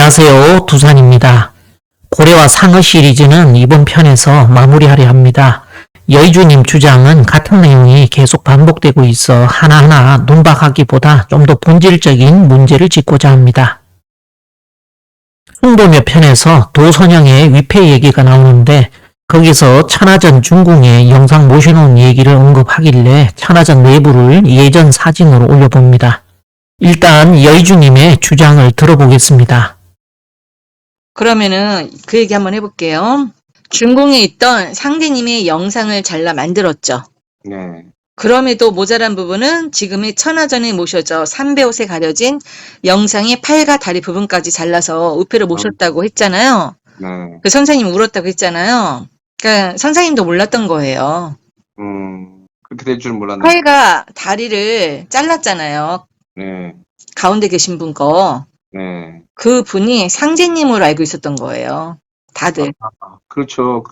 안녕하세요. 두산입니다. 고래와 상어 시리즈는 이번 편에서 마무리하려 합니다. 여의주님 주장은 같은 내용이 계속 반복되고 있어 하나하나 논박하기보다 좀 더 본질적인 문제를 짚고자 합니다. 승도묘 편에서 도선영의 위패 얘기가 나오는데 거기서 천하전 중궁의 영상 모셔놓은 얘기를 언급하길래 천하전 내부를 예전 사진으로 올려봅니다. 일단 여의주님의 주장을 들어보겠습니다. 그러면은 그 얘기 한번 해볼게요. 중궁에 있던 상대님의 영상을 잘라 만들었죠. 네. 그럼에도 모자란 부분은 지금의 천하전에 모셔져 3배옷에 가려진 영상의 팔과 다리 부분까지 잘라서 우표를 모셨다고 했잖아요. 네. 그 선생님 울었다고 했잖아요. 그러니까 선생님도 몰랐던 거예요. 그렇게 될 줄 몰랐네. 팔과 다리를 잘랐잖아요. 네. 가운데 계신 분 거. 네. 그 분이 상제님으로 알고 있었던 거예요. 다들. 그렇죠.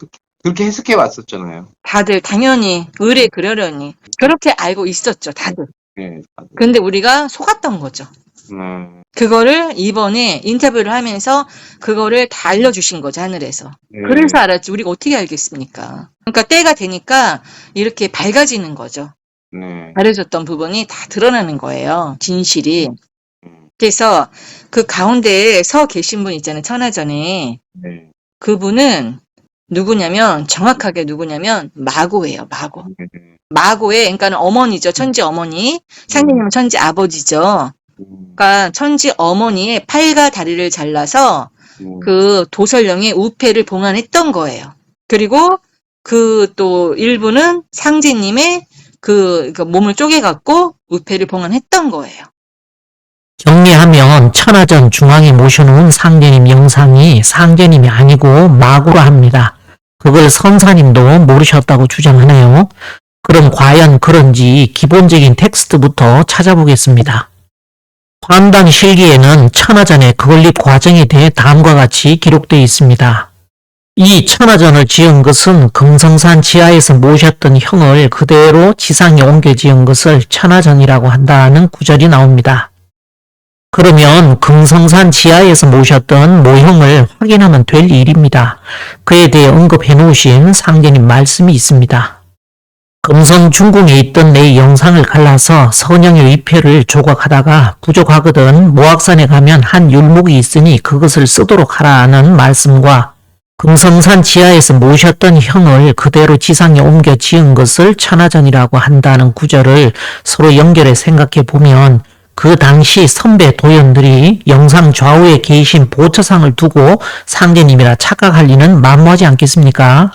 그렇게 해석해 왔었잖아요. 다들 당연히 의뢰 그러려니 그렇게 알고 있었죠. 다들. 네. 다들. 근데 우리가 속았던 거죠. 네. 그거를 이번에 인터뷰를 하면서 그거를 다 알려주신 거죠. 하늘에서. 네. 그래서 알았지. 우리가 어떻게 알겠습니까? 그러니까 때가 되니까 이렇게 밝아지는 거죠. 네. 가려졌던 부분이 다 드러나는 거예요. 진실이. 음. 그래서 그 가운데에 서 계신 분 있잖아요. 천하전에. 네. 그분은 누구냐면 정확하게 누구냐면 마고예요. 마고. 네. 마고의 그러니까 어머니죠. 천지 어머니. 상대님은 천지 아버지죠. 그러니까 천지 어머니의 팔과 다리를 잘라서 그 도설령의 우패를 봉안했던 거예요. 그리고 그 또 일부는 상제님의 그 몸을 쪼개갖고 우패를 봉안했던 거예요. 정리하면 천하전 중앙에 모셔놓은 상제님 영상이 상제님이 아니고 마구라 합니다. 그걸 선사님도 모르셨다고 주장하네요. 그럼 과연 그런지 기본적인 텍스트부터 찾아보겠습니다. 환당 실기에는 천하전의 건립 과정에 대해 다음과 같이 기록되어 있습니다. 이 천하전을 지은 것은 금성산 지하에서 모셨던 형을 그대로 지상에 옮겨 지은 것을 천하전이라고 한다는 구절이 나옵니다. 그러면 금성산 지하에서 모셨던 모형을 확인하면 될 일입니다. 그에 대해 언급해 놓으신 상제님 말씀이 있습니다. 금성 중궁에 있던 내 영상을 갈라서 선영의 위패를 조각하다가 부족하거든 모악산에 가면 한 율목이 있으니 그것을 쓰도록 하라는 말씀과 금성산 지하에서 모셨던 형을 그대로 지상에 옮겨 지은 것을 천하전이라고 한다는 구절을 서로 연결해 생각해 보면 그 당시 선배 도연들이 영상 좌우에 계신 보처상을 두고 상제님이라 착각할 리는 만무하지 않겠습니까?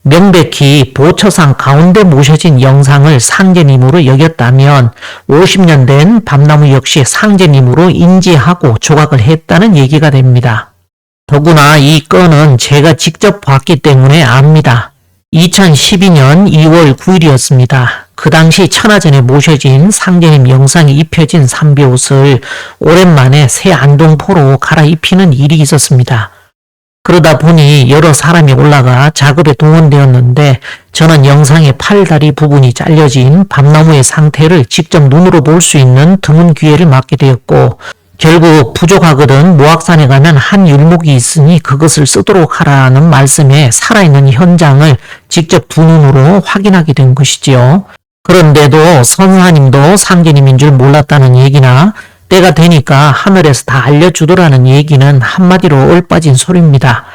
명백히 보처상 가운데 모셔진 영상을 상제님으로 여겼다면 50년 된 밤나무 역시 상제님으로 인지하고 조각을 했다는 얘기가 됩니다. 더구나 이 건은 제가 직접 봤기 때문에 압니다. 2012년 2월 9일이었습니다. 그 당시 천하전에 모셔진 상제님 영상이 입혀진 삼비옷을 오랜만에 새 안동포로 갈아입히는 일이 있었습니다. 그러다 보니 여러 사람이 올라가 작업에 동원되었는데 저는 영상의 팔다리 부분이 잘려진 밤나무의 상태를 직접 눈으로 볼 수 있는 드문 기회를 맞게 되었고 결국 부족하거든 모악산에 가면 한 율목이 있으니 그것을 쓰도록 하라는 말씀에 살아있는 현장을 직접 두 눈으로 확인하게 된 것이지요. 그런데도 선사님도 상제님인 줄 몰랐다는 얘기나 때가 되니까 하늘에서 다 알려주더라는 얘기는 한마디로 얼빠진 소리입니다.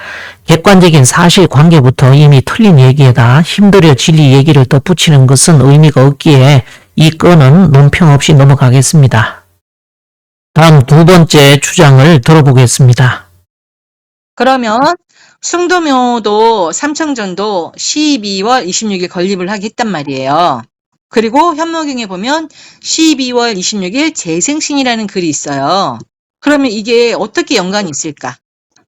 객관적인 사실관계부터 이미 틀린 얘기에다 힘들여 진리 얘기를 덧붙이는 것은 의미가 없기에 이 건은 논평 없이 넘어가겠습니다. 다음 두 번째 주장을 들어보겠습니다. 그러면 승도묘도 삼청전도 12월 26일 건립을 하게 했단 말이에요. 그리고 현무경에 보면 12월 26일 재생신이라는 글이 있어요. 그러면 이게 어떻게 연관이 있을까?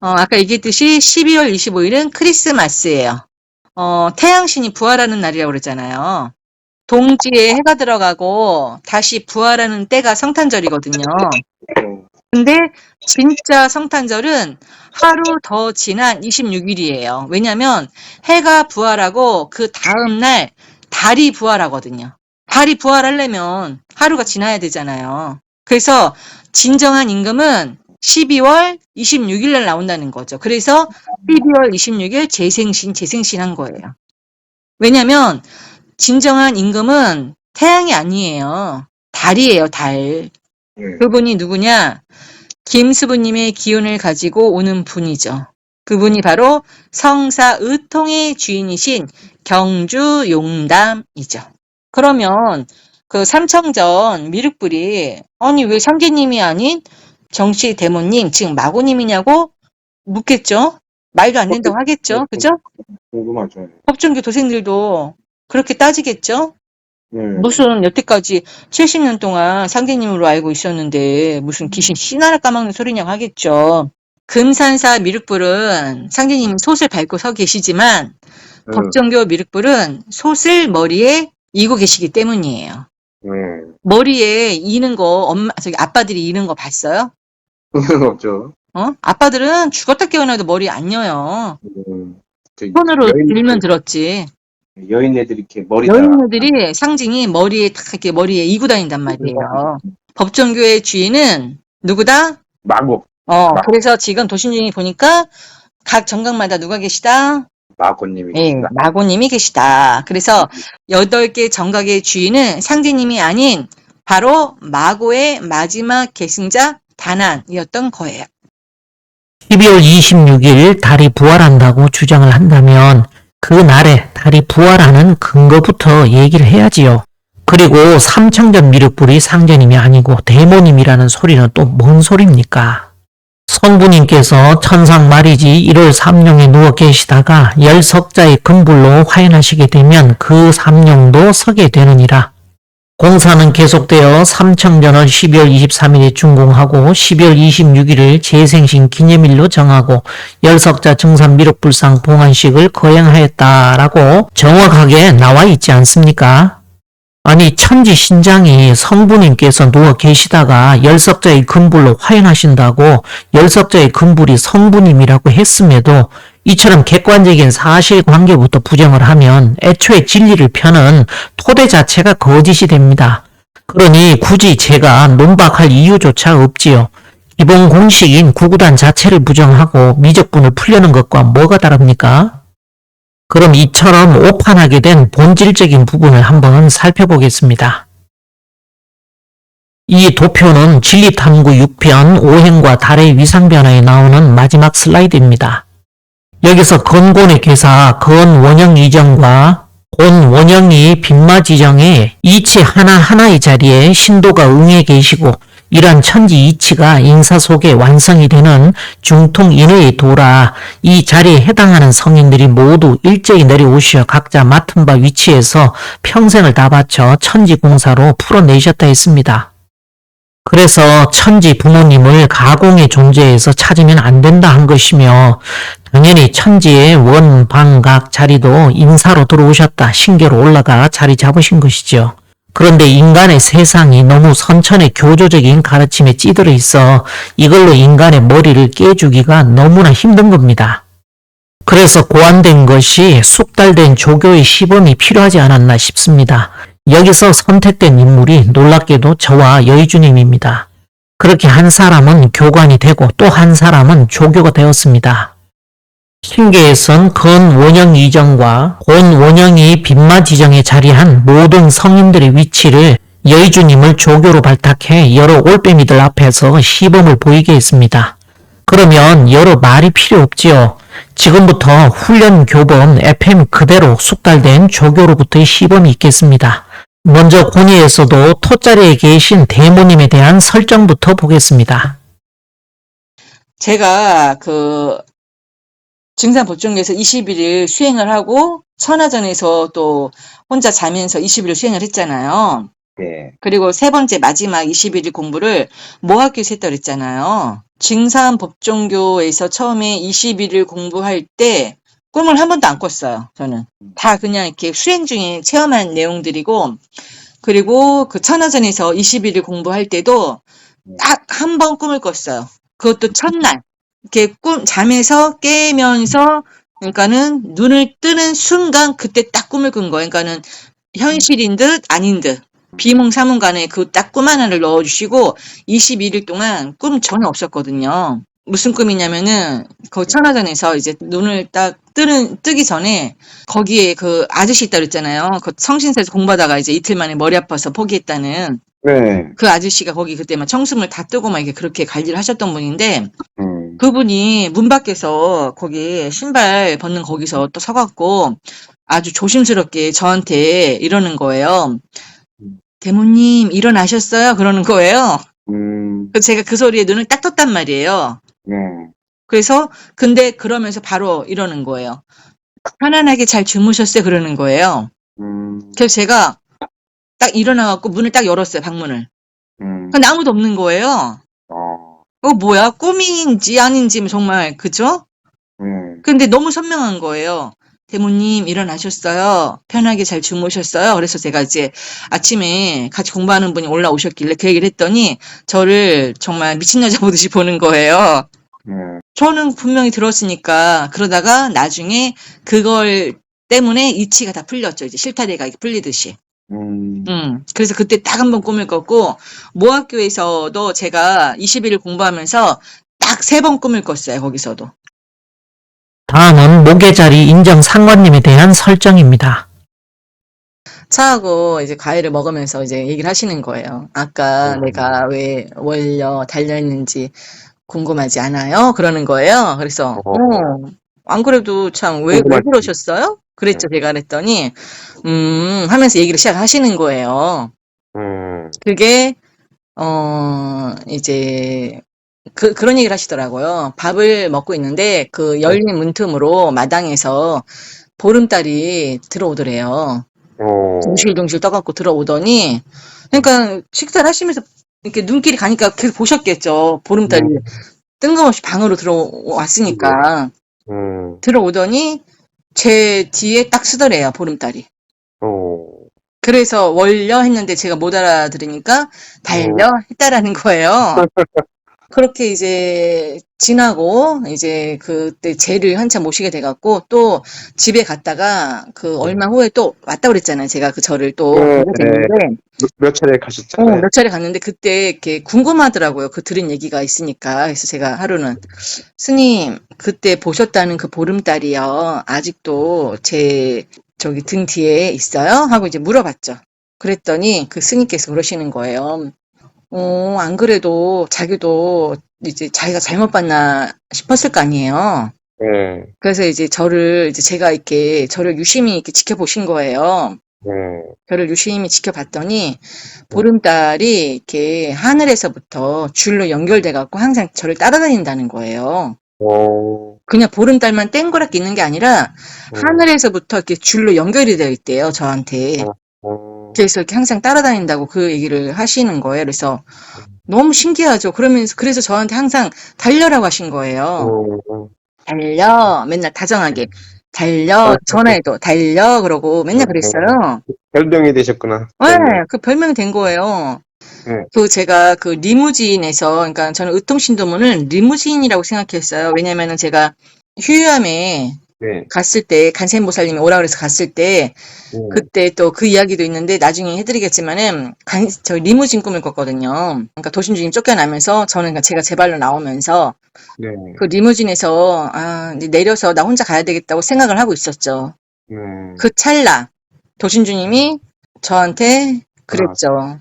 아까 얘기했듯이 12월 25일은 크리스마스예요. 태양신이 부활하는 날이라고 그러잖아요. 동지에 해가 들어가고 다시 부활하는 때가 성탄절이거든요. 근데 진짜 성탄절은 하루 더 지난 26일이에요. 왜냐면 해가 부활하고 그 다음 날 달이 부활하거든요. 달이 부활하려면 하루가 지나야 되잖아요. 그래서 진정한 임금은 12월 26일 날 나온다는 거죠. 그래서 12월 26일 재생신 한 거예요. 왜냐면 진정한 임금은 태양이 아니에요. 달이에요, 달. 네. 그분이 누구냐? 김수부님의 기운을 가지고 오는 분이죠. 그분이 바로 성사의통의 주인이신 경주용담이죠. 그러면 그 삼청전 미륵불이 아니 왜 상제님이 아닌 정씨 대모님 지금 마고님이냐고 묻겠죠. 말도 안 된다고 하겠죠. 그죠? 궁금하죠. 법정교 도생들도 그렇게 따지겠죠. 네. 무슨 여태까지 70년 동안 상제님으로 알고 있었는데 무슨 귀신 씨나라 까먹는 소리냐고 하겠죠. 금산사 미륵불은 상제님이 솥을 밟고 서 계시지만 법정교 미륵불은 솥을 머리에 이고 계시기 때문이에요. 네. 머리에 이는 거 아빠들이 이는 거 봤어요? 그건 없죠. 아빠들은 죽었다 깨어나도 머리 안 여요. 손으로 들면 들었지. 여인네들이 이렇게 머리다. 여인들이 상징이 머리에 딱 이렇게 머리에 이고 다닌단 말이에요. 법정교의 주인은 누구다? 마고. 그래서 지금 도신중이 보니까 각 정각마다 누가 계시다? 마고님이 예, 계시다. 마고님이 계시다. 그래서 8개 정각의 주인은 상제님이 아닌 바로 마고의 마지막 계승자 단안이었던 거예요. 12월 26일 달이 부활한다고 주장을 한다면 그 날에 달이 부활하는 근거부터 얘기를 해야지요. 그리고 삼청전 미륵불이 상제님이 아니고 대모님이라는 소리는 또 뭔 소리입니까? 성부님께서 천상 말이지 1월 삼룡에 누워 계시다가 열석자의 금불로 화연하시게 되면 그 삼룡도 서게 되느니라. 공사는 계속되어 삼청전을 12월 23일에 준공하고 12월 26일을 재생신 기념일로 정하고 열석자 증산 미륵불상 봉안식을 거행하였다라고 정확하게 나와 있지 않습니까? 아니 천지 신장이 성부님께서 누워 계시다가 열석자의 금불로 화연하신다고 열석자의 금불이 성부님이라고 했음에도 이처럼 객관적인 사실관계부터 부정을 하면 애초에 진리를 펴는 토대 자체가 거짓이 됩니다. 그러니 굳이 제가 논박할 이유조차 없지요. 기본 공식인 구구단 자체를 부정하고 미적분을 풀려는 것과 뭐가 다릅니까? 그럼 이처럼 오판하게 된 본질적인 부분을 한번 살펴보겠습니다. 이 도표는 진리탐구 6편 오행과 달의 위상변화에 나오는 마지막 슬라이드입니다. 여기서 건곤의 괴사 건원형 이정과 곤원형이 빈마지정의 이치 하나하나의 자리에 신도가 응해 계시고 이러한 천지 이치가 인사 속에 완성이 되는 중통 이내의 도라 이 자리에 해당하는 성인들이 모두 일제히 내려오시어 각자 맡은 바 위치에서 평생을 다 바쳐 천지공사로 풀어내셨다 했습니다. 그래서 천지 부모님을 가공의 존재에서 찾으면 안 된다 한 것이며 당연히 천지의 원방각 자리도 인사로 들어오셨다 신계로 올라가 자리 잡으신 것이죠. 그런데 인간의 세상이 너무 선천의 교조적인 가르침에 찌들어 있어 이걸로 인간의 머리를 깨주기가 너무나 힘든 겁니다. 그래서 고안된 것이 숙달된 조교의 시범이 필요하지 않았나 싶습니다. 여기서 선택된 인물이 놀랍게도 저와 여의주님입니다. 그렇게 한 사람은 교관이 되고 또 한 사람은 조교가 되었습니다. 신계에선 건원형 이정과 곤원형이 빈마지정에 자리한 모든 성인들의 위치를 여의주님을 조교로 발탁해 여러 올빼미들 앞에서 시범을 보이게 했습니다. 그러면 여러 말이 필요 없지요. 지금부터 훈련 교본 FM 그대로 숙달된 조교로부터의 시범이 있겠습니다. 먼저 권위에서도 토자리에 계신 대모님에 대한 설정부터 보겠습니다. 제가 증산 법정에서 21일 수행을 하고 천하전에서 또 혼자 자면서 20일 수행을 했잖아요. 네. 그리고 세 번째 마지막 21일 공부를 모학교에서 했다고 그랬잖아요. 증산 법정교에서 처음에 21일 공부할 때 꿈을 한 번도 안 꿨어요. 저는 다 그냥 이렇게 수행 중에 체험한 내용들이고, 그리고 그 천하전에서 21일 공부할 때도 딱 한 번 꿈을 꿨어요. 그것도 첫날 이렇게 잠에서 깨면서, 그러니까는 눈을 뜨는 순간 그때 딱 꿈을 꾼 거예요. 그러니까는 현실인 듯 아닌 듯. 비몽사몽간에 그 딱 꿈 하나를 넣어주시고 21일 동안 꿈 전혀 없었거든요. 무슨 꿈이냐면은 그 천화전에서 이제 눈을 딱 뜨기 전에 거기에 그 아저씨 있다 그랬잖아요. 그 성신사에서 공부하다가 이제 이틀 만에 머리 아파서 포기했다는 네. 그 아저씨가 거기 그때 막 청수물 다 뜨고 막 이렇게 그렇게 관리를 하셨던 분인데 음. 그분이 문 밖에서 거기 신발 벗는 거기서 또 서갖고 아주 조심스럽게 저한테 이러는 거예요. 대모님 일어나셨어요? 그러는 거예요. 그래서 제가 그 소리에 눈을 딱 떴단 말이에요. 네. 그래서 근데 그러면서 바로 이러는 거예요. 편안하게 잘 주무셨어요? 그러는 거예요. 그래서 제가 딱 일어나갖고 문을 딱 열었어요, 방문을. 근데 아무도 없는 거예요. 뭐야? 꿈인지 아닌지 정말, 그죠? 근데 너무 선명한 거예요. 대모님 일어나셨어요? 편하게 잘 주무셨어요? 그래서 제가 이제 아침에 같이 공부하는 분이 올라오셨길래 그 얘기를 했더니 저를 정말 미친 여자 보듯이 보는 거예요. 저는 분명히 들었으니까 그러다가 나중에 그걸 때문에 이치가 다 풀렸죠. 이제 실타래가 풀리듯이. 그래서 그때 딱 한 번 꿈을 꿨고 모학교에서도 제가 21일 공부하면서 딱 3번 꿈을 꿨어요. 거기서도. 다음은 모계자리 인정 상관님에 대한 설정입니다. 차하고 이제 과일을 먹으면서 이제 얘기를 하시는 거예요. 아까 내가 왜 월려 달려있는지 궁금하지 않아요? 그러는 거예요. 그래서 안 그래도 참 왜 그러셨어요? 그랬죠. 제가 그랬더니 하면서 얘기를 시작하시는 거예요. 그게 이제 그런 얘기를 하시더라고요. 밥을 먹고 있는데 그 열린 문틈으로 마당에서 보름달이 들어오더래요. 둥실둥실 떠갖고 들어오더니, 그러니까 식사를 하시면서 이렇게 눈길이 가니까 계속 보셨겠죠. 보름달이 뜬금없이 방으로 들어왔으니까. 들어오더니 제 뒤에 딱 쓰더래요, 보름달이. 그래서 월려 했는데 제가 못 알아들으니까 달려 했다라는 거예요. 그렇게 이제 지나고 이제 그때 쟤를 한참 모시게 돼갖고 또 집에 갔다가 그 얼마 후에 또 왔다 그랬잖아요. 제가 그 절을 또 보게 됐는데 몇 차례 가셨잖아요. 몇 차례 갔는데 그때 이렇게 궁금하더라고요. 그 들은 얘기가 있으니까. 그래서 제가 하루는 스님 그때 보셨다는 그 보름달이요. 아직도 제 저기 등 뒤에 있어요? 하고 이제 물어봤죠. 그랬더니 그 스님께서 그러시는 거예요. 안 그래도 자기도 이제 자기가 잘못 봤나 싶었을 거 아니에요. 네. 그래서 이제 저를 이제 제가 이렇게 저를 유심히 이렇게 지켜보신 거예요. 네. 저를 유심히 지켜봤더니 보름달이 이렇게 하늘에서부터 줄로 연결돼 갖고 항상 저를 따라다닌다는 거예요. 그냥 보름달만 땡그랗게 있는 게 아니라 하늘에서부터 이렇게 줄로 연결이 되어 있대요, 저한테. 그래서 이렇게 항상 따라다닌다고 그 얘기를 하시는 거예요. 그래서 너무 신기하죠. 그래서 저한테 항상 달려라고 하신 거예요. 달려. 맨날 다정하게. 달려. 전화해도 달려. 그러고 맨날 그랬어요. 별명이 되셨구나. 네, 그 별명이 된 거예요. 그 제가 그 리무진에서, 그러니까 저는 의통신도문을 리무진이라고 생각했어요. 왜냐면은 제가 휴유암에 네. 갔을 때 간센보살님이 오라 그래서 갔을 때 그때 또 그 이야기도 있는데 나중에 해드리겠지만은 저 리무진 꿈을 꿨거든요. 그러니까 도심주님 쫓겨나면서 저는 그러니까 제가 제 발로 나오면서 네. 그 리무진에서 이제 내려서 나 혼자 가야 되겠다고 생각을 하고 있었죠. 그 찰나 도심주님이 저한테 그랬죠.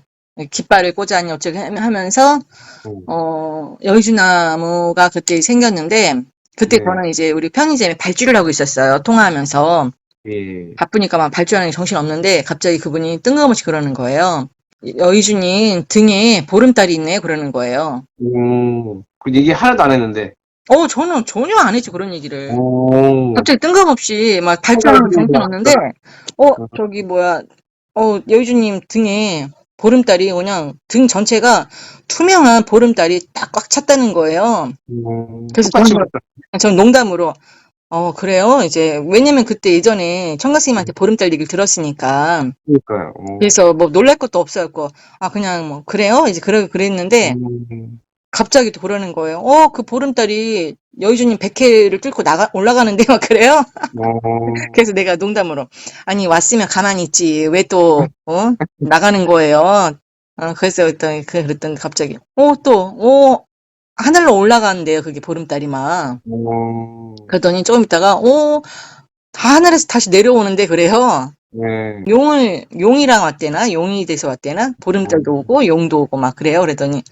깃발을 꽂아니 어쩌게 하면서 여의주나무가 그때 생겼는데 그때 네. 저는 이제 우리 편의점에 발주를 하고 있었어요. 통화하면서. 예. 바쁘니까 막 발주하는 게 정신없는데 갑자기 그분이 뜬금없이 그러는 거예요. 여의주님 등에 보름달이 있네 그러는 거예요. 그 얘기 하나도 안 했는데. 저는 전혀 안 했죠 그런 얘기를. 갑자기 뜬금없이 막 발주하는 게 정신없는데 저기 뭐야 여의주님 등에 보름달이 그냥 등 전체가 투명한 보름달이 딱 꽉 찼다는 거예요. 그래서 저는 농담으로 그래요? 이제, 왜냐면 그때 예전에 청가스님한테 보름달 얘기를 들었으니까. 그러니까요. 그래서 뭐 놀랄 것도 없었고, 그냥 뭐, 그래요? 이제 그랬는데, 갑자기 또 그러는 거예요. 그 보름달이 여의주님 100회를 뚫고 올라가는데 막 그래요? 그래서 내가 농담으로 아니 왔으면 가만히 있지 왜 또 나가는 거예요. 그래서 그랬더니 갑자기 또 하늘로 올라가는데요. 그게 보름달이 막. 그랬더니 조금 있다가 다 하늘에서 다시 내려오는데 그래요. 네. 용이랑 왔대나? 용이 돼서 왔대나? 보름달도 오고 용도 오고 막 그래요. 그랬더니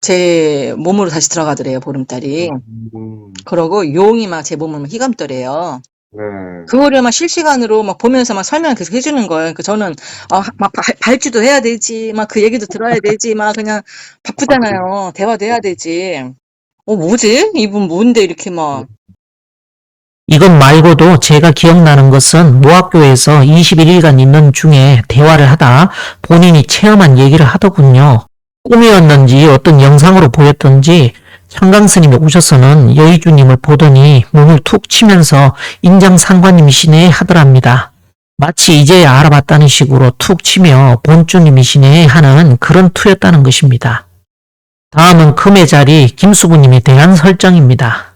제 몸으로 다시 들어가더래요. 보름달이. 그러고 용이 막 제 몸을 막 휘감더래요. 네. 그거를 막 실시간으로 막 보면서 막 설명을 계속 해주는 거예요. 그러니까 저는 막 발주도 해야 되지, 막 그 얘기도 들어야 되지, 막 그냥 바쁘잖아요. 대화도 해야 되지. 뭐지? 이분 뭔데 이렇게 막. 이것 말고도 제가 기억나는 것은 모학교에서 21일간 있는 중에 대화를 하다 본인이 체험한 얘기를 하더군요. 꿈이었는지 어떤 영상으로 보였던지 청강스님이 오셔서는 여의주님을 보더니 몸을 툭 치면서 인장상관님이시네 하더랍니다. 마치 이제야 알아봤다는 식으로 툭 치며 본주님이시네 하는 그런 투였다는 것입니다. 다음은 금의 자리 김수부님에 대한 설정입니다.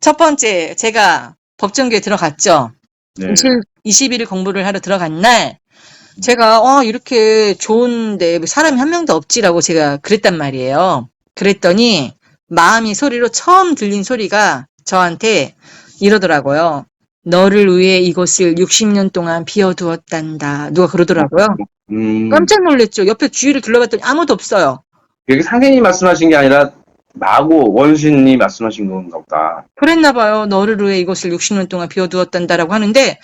첫 번째, 제가 법정교에 들어갔죠. 네. 21일 공부를 하러 들어간 날, 제가, 이렇게 좋은데 사람이 한 명도 없지라고 제가 그랬단 말이에요. 그랬더니, 마음이 소리로 처음 들린 소리가 저한테 이러더라고요. 너를 위해 이곳을 60년 동안 비워두었단다. 누가 그러더라고요. 깜짝 놀랐죠. 옆에 주위를 둘러봤더니 아무도 없어요. 여기 상대님 말씀하신 게 아니라 마고 원신이 말씀하신 건가 보다. 그랬나 봐요. 너를 위해 이곳을 60년 동안 비워두었단다라고 하는데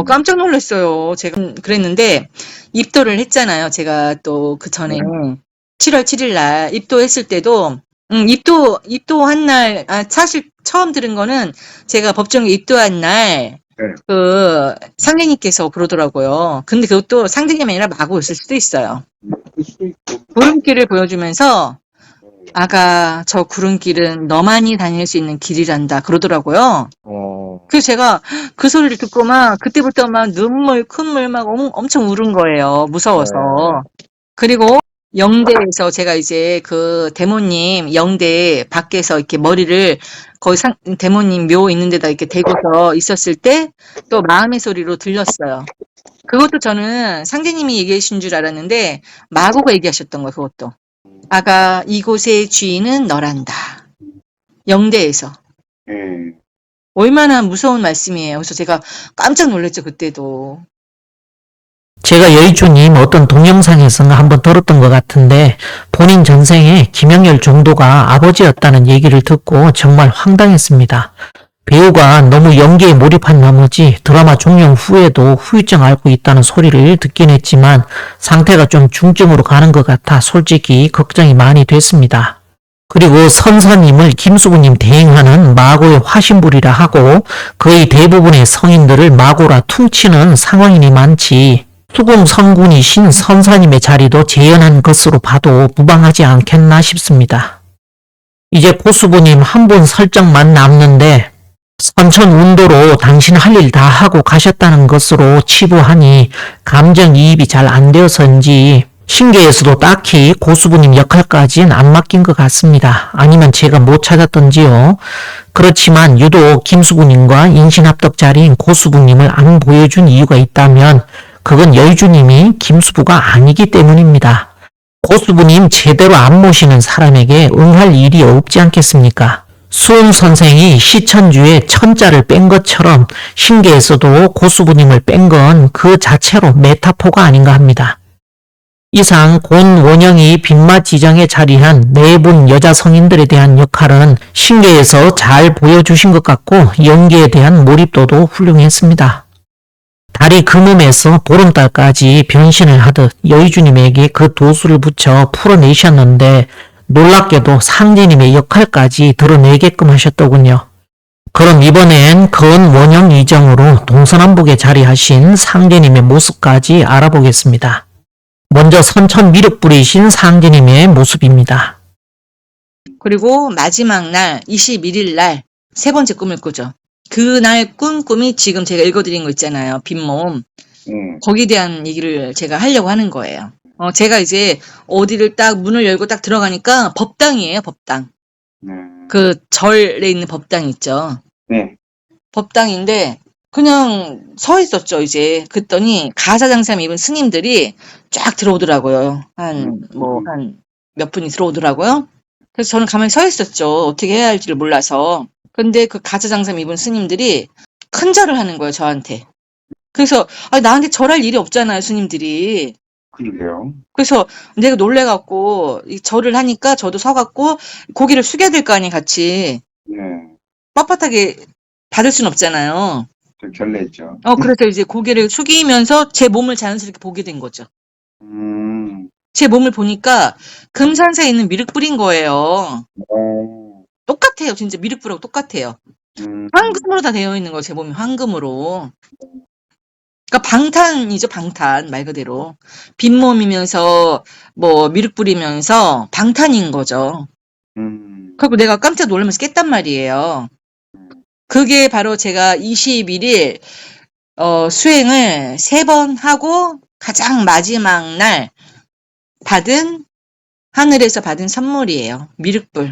깜짝 놀랐어요. 제가 그랬는데 입도를 했잖아요. 제가 또 그 전에 7월 7일 날 입도했을 때도 입도한 날 사실 처음 들은 거는 제가 법정에 입도한 날 그 상대님께서 그러더라고요. 근데 그것도 상대님이 아니라 마고였을 수도 있어요. 그럴 수도 있고. 구름길을 보여주면서 아가 저 구름길은 너만이 다닐 수 있는 길이란다 그러더라고요. 그래서 제가 그 소리를 듣고 막 그때부터 막 눈물 콧물 막 엄청 울은 거예요. 무서워서. 그리고 영대에서 제가 이제 그 대모님 영대 밖에서 이렇게 머리를 거기 대모님 묘 있는 데다 이렇게 대고서 있었을 때 또 마음의 소리로 들렸어요. 그것도 저는 상대님이 얘기하신 줄 알았는데 마고가 얘기하셨던 거예요. 그것도. 아가 이곳의 주인은 너란다. 영대에서. 얼마나 무서운 말씀이에요. 그래서 제가 깜짝 놀랐죠. 그때도. 제가 여의주님 어떤 동영상에서 한번 들었던 것 같은데 본인 전생에 김영열 정도가 아버지였다는 얘기를 듣고 정말 황당했습니다. 배우가 너무 연기에 몰입한 나머지 드라마 종영 후에도 후유증 앓고 있다는 소리를 듣긴 했지만 상태가 좀 중증으로 가는 것 같아 솔직히 걱정이 많이 됐습니다. 그리고 선사님을 김수부님 대행하는 마고의 화신불이라 하고 거의 대부분의 성인들을 마고라 퉁치는 상황인이 많지 수공성군이신 선사님의 자리도 재현한 것으로 봐도 무방하지 않겠나 싶습니다. 이제 고수부님 한 분 설정만 남는데 선천운도로 당신 할 일 다 하고 가셨다는 것으로 치부하니 감정이입이 잘 안 되어서인지 신계에서도 딱히 고수부님 역할까지는 안 맡긴 것 같습니다. 아니면 제가 못 찾았던지요. 그렇지만 유독 김수부님과 인신합덕 자리인 고수부님을 안 보여준 이유가 있다면 그건 여의주님이 김수부가 아니기 때문입니다. 고수부님 제대로 안 모시는 사람에게 응할 일이 없지 않겠습니까? 수흥 선생이 시천주에 천자를 뺀 것처럼 신계에서도 고수부님을 뺀 건 그 자체로 메타포가 아닌가 합니다. 이상 곤 원영이 빈마지장에 자리한 네 분 여자 성인들에 대한 역할은 신계에서 잘 보여주신 것 같고 연기에 대한 몰입도도 훌륭했습니다. 달이 그 몸에서 보름달까지 변신을 하듯 여의주님에게 그 도수를 붙여 풀어내셨는데 놀랍게도 상제님의 역할까지 드러내게끔 하셨더군요. 그럼 이번엔 건 원형 이정으로 동서남북에 자리하신 상제님의 모습까지 알아보겠습니다. 먼저 선천 미륵 부리신 상제님의 모습입니다. 그리고 마지막 날 21일 날 세 번째 꿈을 꾸죠. 그날 꾼 꿈이 지금 제가 읽어드린 거 있잖아요. 빈몸. 거기에 대한 얘기를 제가 하려고 하는 거예요. 제가 이제 어디를 딱 문을 열고 딱 들어가니까 법당이에요, 법당. 네. 그 절에 있는 법당 있죠. 네. 법당인데 그냥 서 있었죠, 이제. 그랬더니 가사장삼 입은 스님들이 쫙 들어오더라고요. 한 몇 분이 들어오더라고요. 그래서 저는 가만히 서 있었죠. 어떻게 해야 할지를 몰라서. 근데 그 가사장삼 입은 스님들이 큰 절을 하는 거예요, 저한테. 그래서 나한테 절할 일이 없잖아요, 스님들이. 그러게요. 그래서 내가 놀래갖고 이 절을 하니까 저도 서갖고 고개를 숙여야 될 거 아니에요, 같이. 네. 빳빳하게 받을 순 없잖아요. 저 결례했죠. 그래서 이제 고개를 숙이면서 제 몸을 자연스럽게 보게 된 거죠. 제 몸을 보니까 금산사에 있는 미륵불인 거예요. 똑같아요. 진짜 미륵불하고 똑같아요. 황금으로 다 되어 있는 거예요. 제 몸이 황금으로. 그러니까 방탄이죠. 방탄 말 그대로. 빈몸이면서 뭐 미륵불이면서 방탄인 거죠. 그리고 내가 깜짝 놀라면서 깼단 말이에요. 그게 바로 제가 21일 수행을 3번 하고 가장 마지막 날 하늘에서 받은 선물이에요. 미륵불.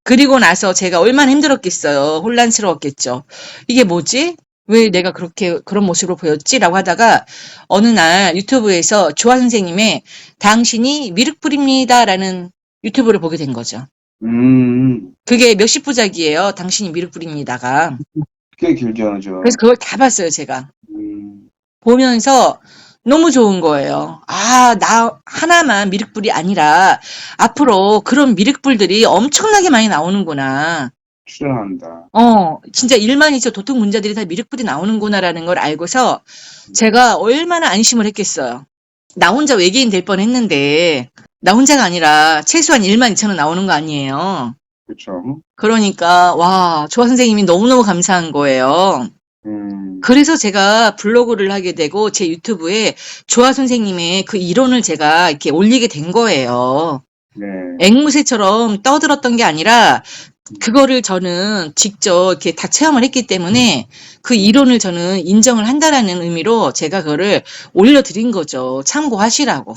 그리고 나서 제가 얼마나 힘들었겠어요. 혼란스러웠겠죠. 이게 뭐지? 왜 내가 그런 모습으로 보였지? 라고 하다가 어느 날 유튜브에서 조화 선생님의 당신이 미륵불입니다. 라는 유튜브를 보게 된 거죠. 그게 몇십 부작이에요. 당신이 미륵불입니다가. 꽤 길죠, 저. 그래서 그걸 다 봤어요, 제가. 보면서 너무 좋은 거예요. 나 하나만 미륵불이 아니라 앞으로 그런 미륵불들이 엄청나게 많이 나오는구나. 출연한다. 진짜 일만이죠. 도통문자들이 다 미륵불이 나오는구나라는 걸 알고서 제가 얼마나 안심을 했겠어요. 나 혼자 외계인 될 뻔했는데 나 혼자가 아니라 최소한 1만 2천은 나오는 거 아니에요. 그렇죠. 그러니까 와, 조화 선생님이 너무너무 감사한 거예요. 그래서 제가 블로그를 하게 되고 제 유튜브에 조화 선생님의 그 이론을 제가 이렇게 올리게 된 거예요. 네. 앵무새처럼 떠들었던 게 아니라 그거를 저는 직접 이렇게 다 체험을 했기 때문에 그 이론을 저는 인정을 한다라는 의미로 제가 그거를 올려드린 거죠. 참고하시라고.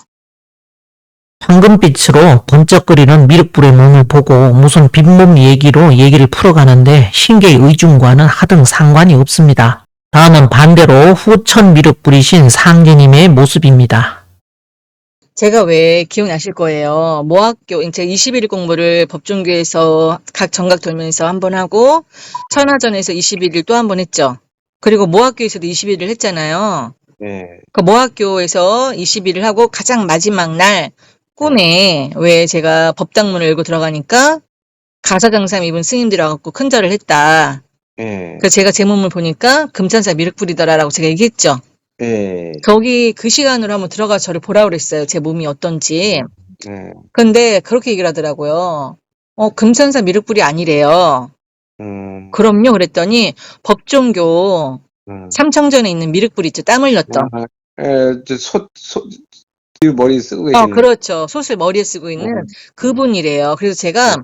황금빛으로 번쩍거리는 미륵불의 몸을 보고 무슨 빈몸 얘기로 얘기를 풀어가는데 신계의 의중과는 하등 상관이 없습니다. 다음은 반대로 후천 미륵불이신 상제님의 모습입니다. 제가 왜 기억나실 거예요. 모학교, 제가 21일 공부를 법종교에서 각 정각 돌면서 한 번 하고 천하전에서 21일 또 한 번 했죠. 그리고 모학교에서도 21일 했잖아요. 네. 그 모학교에서 21일 하고 가장 마지막 날 꿈에 왜 제가 법당문을 열고 들어가니까 가사장삼 입은 스님들이 와갖고 큰절을 했다. 네. 그래서 제가 제 몸을 보니까 금산사 미륵불이더라라고 제가 얘기했죠. 네. 거기 그 시간으로 한번 들어가서 저를 보라 그랬어요. 제 몸이 어떤지. 네. 근데 그렇게 얘기를 하더라고요. 금산사 미륵불이 아니래요. 그럼요. 그랬더니 법종교 삼청전에 있는 미륵불 있죠. 땀 흘렸던. 그 머리 쓰고 계시는. 그렇죠. 솥을 머리에 쓰고 있는 그분이래요. 그래서 제가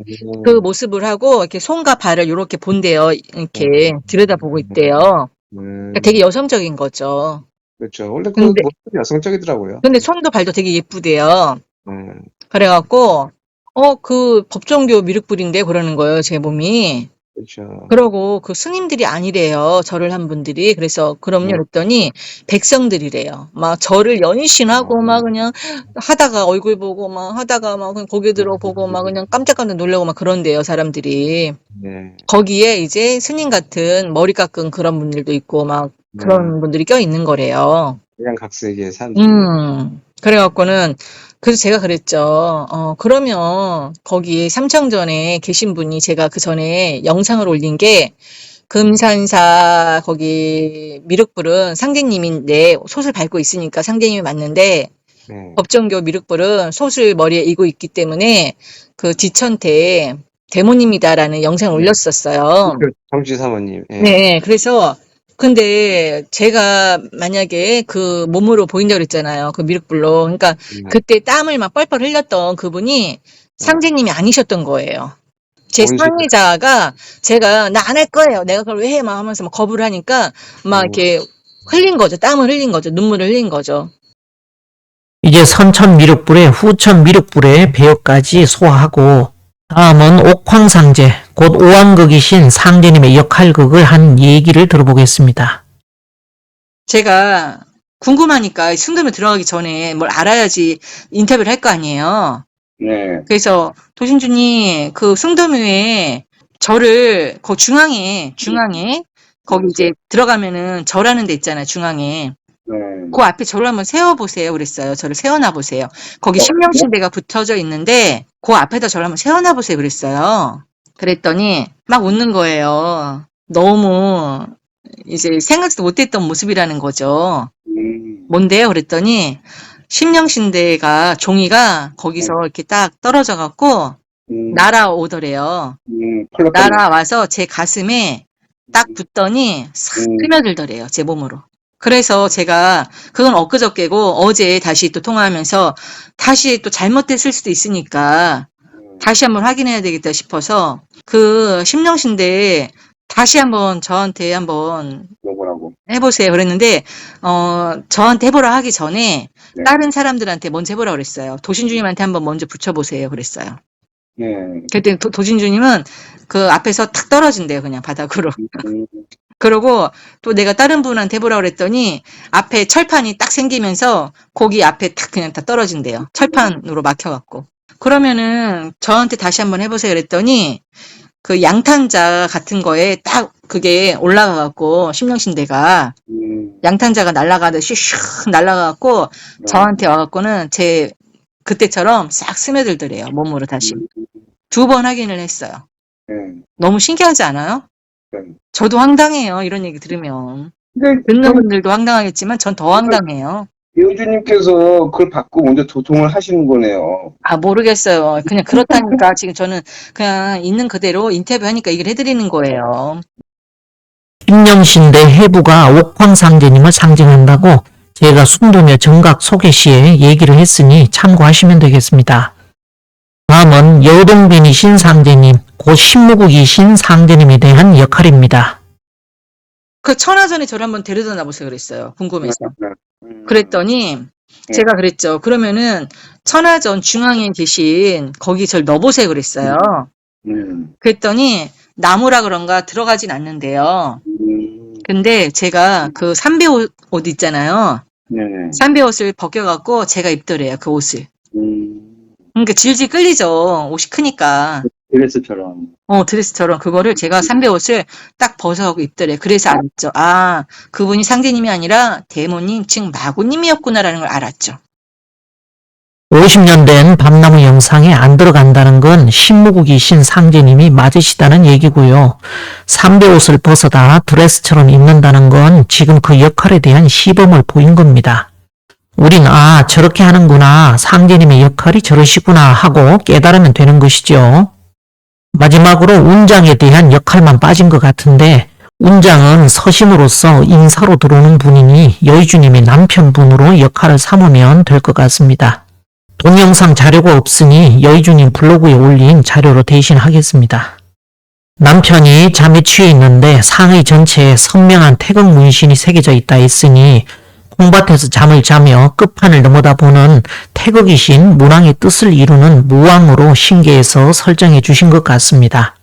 그 모습을 하고 이렇게 손과 발을 이렇게 본대요. 이렇게 들여다보고 있대요. 그러니까 되게 여성적인 거죠. 그렇죠. 원래 그 근데- 모습이 여성적이더라고요. 근데 손도 발도 되게 예쁘대요. 그래갖고 그 법종교 미륵불인데 그러는 거예요. 제 몸이. 그렇죠. 그러고 그 스님들이 아니래요. 절을 한 분들이. 그래서 그럼요. 그랬더니 백성들이래요. 막 절을 연신하고 막 그냥 하다가 얼굴 보고 막 하다가 막 그냥 고개 들어보고 막 그냥 깜짝깜짝 놀라고 막 그런대요. 사람들이. 네. 거기에 이제 스님 같은 머리 깎은 그런 분들도 있고 막 그런 분들이 껴 있는 거래요. 그냥 각색의 사람들이. 그래갖고는, 그래서 제가 그랬죠. 그러면 거기 삼청전에 계신 분이 제가 그 전에 영상을 올린 게 금산사 거기 미륵불은 상제님인데 솥을 밟고 있으니까 상제님이 맞는데 네. 법정교 미륵불은 솥을 머리에 이고 있기 때문에 그 지천태 대모님이다라는 영상을 올렸었어요. 정치 사모님. 네. 네, 그래서 근데 제가 만약에 그 몸으로 보인다고 그랬잖아요. 그 미륵불로. 그러니까 그때 땀을 막 뻘뻘 흘렸던 그분이 상제님이 아니셨던 거예요. 제 어디서- 상의자가 제가 나 안 할 거예요. 내가 그걸 왜 해? 막 하면서 막 거부를 하니까 막 이렇게 흘린 거죠. 땀을 흘린 거죠. 눈물을 흘린 거죠. 이제 선천미륵불에 후천미륵불에 배역까지 소화하고 다음은 옥황상제, 곧 오왕극이신 상제님의 역할극을 한 얘기를 들어보겠습니다. 제가 궁금하니까 승도면 들어가기 전에 뭘 알아야지 인터뷰를 할 거 아니에요. 네. 그래서 도신주님 그 승도묘에 절을 그 중앙에 거기 이제 들어가면은 절하는 데 있잖아요. 중앙에. 네. 그 앞에 절을 한번 세워보세요. 그랬어요. 절을 세워놔 보세요. 거기 신명신대가 붙어져 있는데 그 앞에다 절을 한번 세워놔 보세요. 그랬어요. 그랬더니 막 웃는 거예요. 너무 이제 생각지도 못했던 모습이라는 거죠. 뭔데요? 그랬더니 신명신대가 종이가 거기서 이렇게 딱 떨어져 갖고 날아오더래요. 날아와서 제 가슴에 딱 붙더니 싹 스며들더래요. 제 몸으로. 그래서 제가 그건 엊그저께고 어제 다시 또 통화하면서 다시 또 잘못됐을 수도 있으니까 다시 한번 확인해야 되겠다 싶어서 그 신명신대 다시 한번 저한테 한번 뭐라고? 해보세요. 그랬는데 저한테 해보라 하기 전에 네. 다른 사람들한테 먼저 해보라 그랬어요. 도신주님한테 한번 먼저 붙여보세요. 그랬어요. 네. 그랬더니 도신주님은 그 앞에서 탁 떨어진대요. 그냥 바닥으로. 그러고 또 내가 다른 분한테 해보라 그랬더니 앞에 철판이 딱 생기면서 거기 앞에 탁 그냥 다 떨어진대요. 철판으로 막혀갖고. 그러면은 저한테 다시 한번 해보세요. 그랬더니 그 양탄자 같은 거에 딱 그게 올라가갖고 신명신대가 양탄자가 날아가듯이 슉 날아가갖고 저한테 와갖고는 제 그때처럼 싹 스며들더래요. 몸으로 다시. 2번 확인을 했어요. 네. 너무 신기하지 않아요? 네. 저도 황당해요. 이런 얘기 들으면. 근데 듣는 분들도 황당하겠지만 전 더 황당해요. 예우주님께서 그걸 받고 먼저 도통을 하시는 거네요. 아, 모르겠어요. 그냥 그렇다니까 지금 저는 그냥 있는 그대로 인터뷰하니까 얘기를 해드리는 거예요. 신명신대 해부가 옥황상제님을 상징한다고 제가 순도며 정각 소개시에 얘기를 했으니 참고하시면 되겠습니다. 다음은 여동빈이신 상제님, 곧 신무국이신 상제님에 대한 역할입니다. 그 천하전에 저를 한번 데려다 놔보세요. 그랬어요. 궁금해서. 네. 그랬더니 제가 그랬죠. 그러면은 천하전 중앙에 계신 거기 절 넣어보세요. 그랬어요. 그랬더니 나무라 그런가 들어가진 않는데요. 근데 제가 그 삼배 옷 있잖아요. 네네. 삼배 옷을 벗겨갖고 제가 입더래요. 그 옷을. 그러니까 질질 끌리죠. 옷이 크니까. 드레스처럼. 드레스처럼 그거를 제가 삼배 옷을 딱 벗어갖고 입더래. 그래서 알았죠. 아, 그분이 상제님이 아니라 대모님, 즉 마구님이었구나라는 걸 알았죠. 50년 된 밤나무 영상에 안 들어간다는 건 신무국이신 상제님이 맞으시다는 얘기고요. 삼배옷을 벗어다 드레스처럼 입는다는 건 지금 그 역할에 대한 시범을 보인 겁니다. 우린 저렇게 하는구나, 상제님의 역할이 저러시구나 하고 깨달으면 되는 것이죠. 마지막으로 운장에 대한 역할만 빠진 것 같은데 운장은 서심으로서 인사로 들어오는 분이니 여의주님이 남편분으로 역할을 삼으면 될 것 같습니다. 동영상 자료가 없으니 여의주님 블로그에 올린 자료로 대신하겠습니다. 남편이 잠에 취해 있는데 상의 전체에 선명한 태극 문신이 새겨져 있다 했으니 콩밭에서 잠을 자며 끝판을 넘어다 보는 태극이신 문왕의 뜻을 이루는 무왕으로 신계에서 설정해 주신 것 같습니다.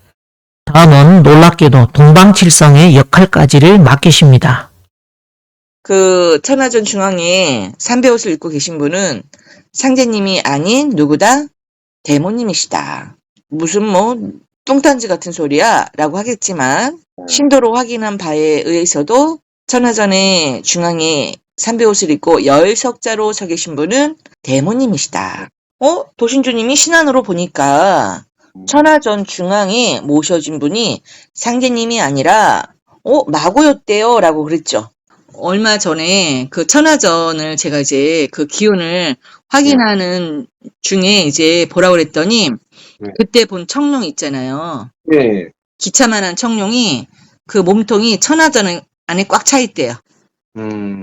다음은 놀랍게도 동방칠성의 역할까지를 맡기십니다. 그 천하전 중앙에 삼배 옷을 입고 계신 분은 상제님이 아닌 누구다? 대모님이시다. 무슨 똥단지 같은 소리야? 라고 하겠지만 신도로 확인한 바에 의해서도 천하전의 중앙에 삼배 옷을 입고 열석자로 서 계신 분은 대모님이시다. 도신주님이 신안으로 보니까 천하전 중앙에 모셔진 분이 상제님이 아니라 마고였대요 라고 그랬죠. 얼마 전에 그 천하전을 제가 이제 그 기운을 확인하는 중에 이제 보라고 그랬더니 그때 본 청룡 있잖아요. 네. 기차만한 청룡이 그 몸통이 천하전 안에 꽉 차 있대요.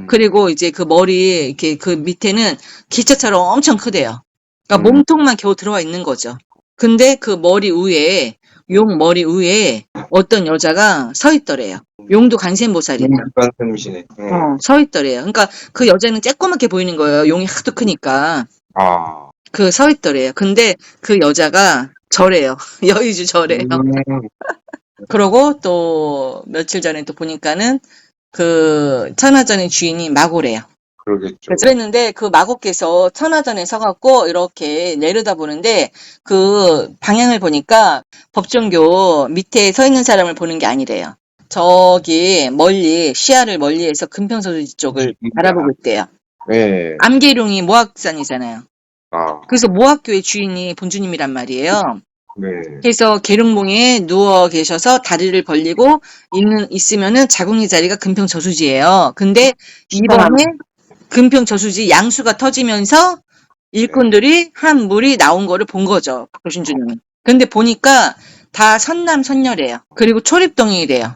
그리고 이제 그 머리 이렇게 그 밑에는 기차처럼 엄청 크대요. 그러니까 몸통만 겨우 들어와 있는 거죠. 근데 그 머리 위에 용 머리 위에 어떤 여자가 서 있더래요. 용도 간센보살이래. 일반선이시네. 서 있더래요. 그러니까 그 여자는 쬐꼬맣게 보이는 거예요. 용이 하도 크니까. 아. 그 서 있더래요. 근데 그 여자가 저래요. 여의주 저래요. 그러고 또 며칠 전에 또 보니까는 그 천하전의 주인이 마고래요. 그러겠죠. 그랬는데 그 마고께서 천하전에 서갖고 이렇게 내려다보는데 그 방향을 보니까 법정교 밑에 서 있는 사람을 보는 게 아니래요. 저기 멀리 시야를 멀리해서 금평서지 쪽을 바라보고 있대요. 네. 암계룡이 모학산이잖아요. 아. 그래서 모학교의 주인이 본주님이란 말이에요. 네. 그래서 계룡봉에 누워 계셔서 다리를 벌리고 있으면은 자궁이 자리가 금평저수지예요. 근데 이번에 금평저수지 양수가 터지면서 일꾼들이 한 물이 나온 거를 본 거죠. 조신주님은. 근데 보니까 다 선남선녀래요. 그리고 초립동이래요.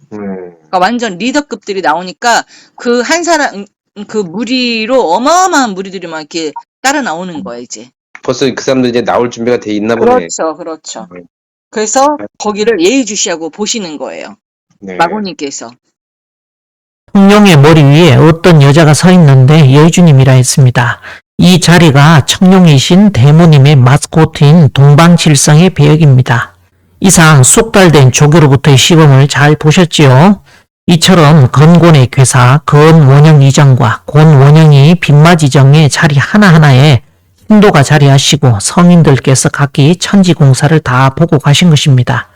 그러니까 완전 리더급들이 나오니까 그 한 사람 그 무리로 어마어마한 무리들이 막 이렇게 따라 나오는 거야 이제. 벌써 그 사람들 이제 나올 준비가 돼 있나 보네. 그렇죠. 그래서 거기를 예의주시하고 보시는 거예요. 네. 마고님께서. 청룡의 머리 위에 어떤 여자가 서 있는데 여주님이라 했습니다. 이 자리가 청룡이신 대모님의 마스코트인 동방칠성의 배역입니다. 이상 쑥달된 조교로부터의 시범을 잘 보셨지요? 이처럼 건곤의 괴사, 건원영 이정과 곤원영이 빈마지정의 자리 하나하나에 신도가 자리하시고 성인들께서 각기 천지공사를 다 보고 가신 것입니다.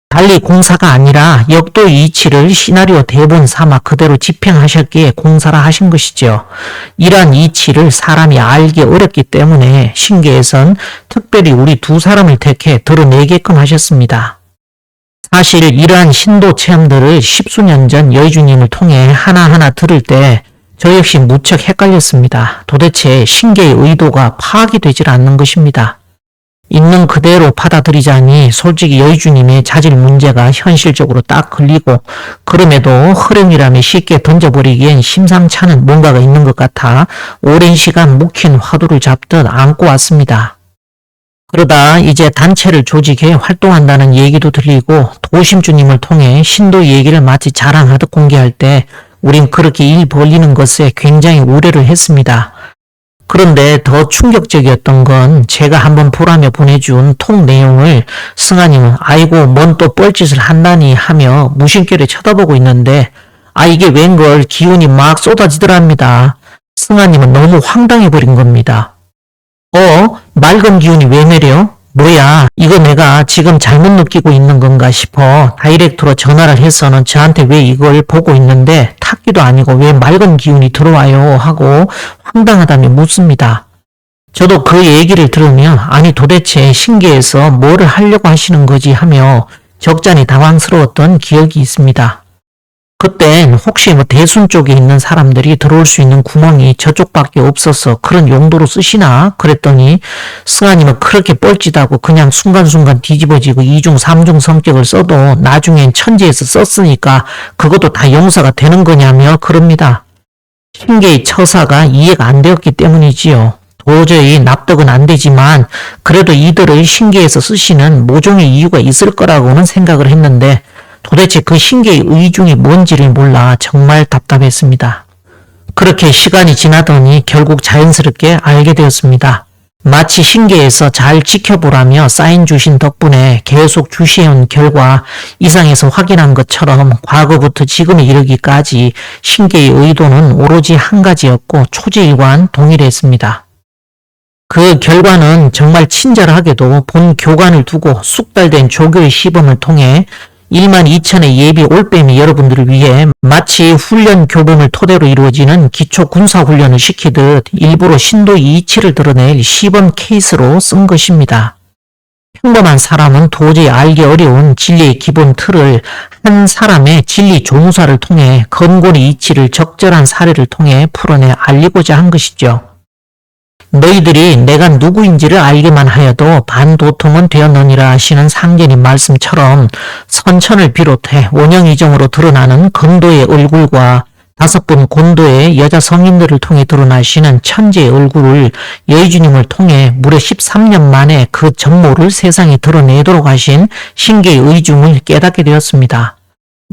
달리 공사가 아니라 역도 이치를 시나리오 대본 삼아 그대로 집행하셨기에 공사라 하신 것이죠. 이러한 이치를 사람이 알기 어렵기 때문에 신계에선 특별히 우리 두 사람을 택해 드러내게끔 하셨습니다. 사실 이러한 신도 체험들을 십수년 전 여의주님을 통해 하나하나 들을 때 저 역시 무척 헷갈렸습니다. 도대체 신계의 의도가 파악이 되질 않는 것입니다. 있는 그대로 받아들이자니 솔직히 여의주님의 자질 문제가 현실적으로 딱 걸리고 그럼에도 흐름이라며 쉽게 던져버리기엔 심상찮은 뭔가가 있는 것 같아 오랜 시간 묵힌 화두를 잡듯 안고 왔습니다. 그러다 이제 단체를 조직해 활동한다는 얘기도 들리고 도심주님을 통해 신도 얘기를 마치 자랑하듯 공개할 때 우린 그렇게 일 벌리는 것에 굉장히 우려를 했습니다. 그런데 더 충격적이었던 건 제가 한번 보라며 보내준 통 내용을 승아님은 아이고 뭔 또 뻘짓을 한다니 하며 무심결에 쳐다보고 있는데 이게 웬걸 기운이 막 쏟아지더랍니다. 승아님은 너무 황당해버린 겁니다. 맑은 기운이 왜 내려? 뭐야 이거 내가 지금 잘못 느끼고 있는 건가 싶어 다이렉트로 전화를 해서는 저한테 왜 이걸 보고 있는데 탁기도 아니고 왜 맑은 기운이 들어와요 하고 황당하다며 묻습니다. 저도 그 얘기를 들으면 아니 도대체 신계에서 뭐를 하려고 하시는 거지 하며 적잖이 당황스러웠던 기억이 있습니다. 그땐 혹시 대순 쪽에 있는 사람들이 들어올 수 있는 구멍이 저쪽밖에 없어서 그런 용도로 쓰시나? 그랬더니 승아님은 그렇게 뻘짓하고 그냥 순간순간 뒤집어지고 2중 3중 성격을 써도 나중엔 천지에서 썼으니까 그것도 다 용서가 되는 거냐며 그럽니다. 신계의 처사가 이해가 안 되었기 때문이지요. 도저히 납득은 안 되지만 그래도 이들을 신계에서 쓰시는 모종의 이유가 있을 거라고는 생각을 했는데 도대체 그 신계의 의중이 뭔지를 몰라 정말 답답했습니다. 그렇게 시간이 지나더니 결국 자연스럽게 알게 되었습니다. 마치 신계에서 잘 지켜보라며 사인 주신 덕분에 계속 주시해온 결과 이상에서 확인한 것처럼 과거부터 지금에 이르기까지 신계의 의도는 오로지 한 가지였고 초지일관 동일했습니다. 그 결과는 정말 친절하게도 본 교관을 두고 숙달된 조교의 시범을 통해 12,000의 예비 올빼미 여러분들을 위해 마치 훈련 교범을 토대로 이루어지는 기초 군사훈련을 시키듯 일부러 신도 이치를 드러낼 시범 케이스로 쓴 것입니다. 평범한 사람은 도저히 알기 어려운 진리의 기본 틀을 한 사람의 진리 조무사를 통해 건곤의 이치를 적절한 사례를 통해 풀어내 알리고자 한 것이죠. 너희들이 내가 누구인지를 알기만 하여도 반도통은 되었느니라 하시는 상견인 말씀처럼 선천을 비롯해 원형이정으로 드러나는 건도의 얼굴과 5분 곤도의 여자 성인들을 통해 드러나시는 천지의 얼굴을 여의주님을 통해 무려 13년 만에 그 전모를 세상에 드러내도록 하신 신계의 의중을 깨닫게 되었습니다.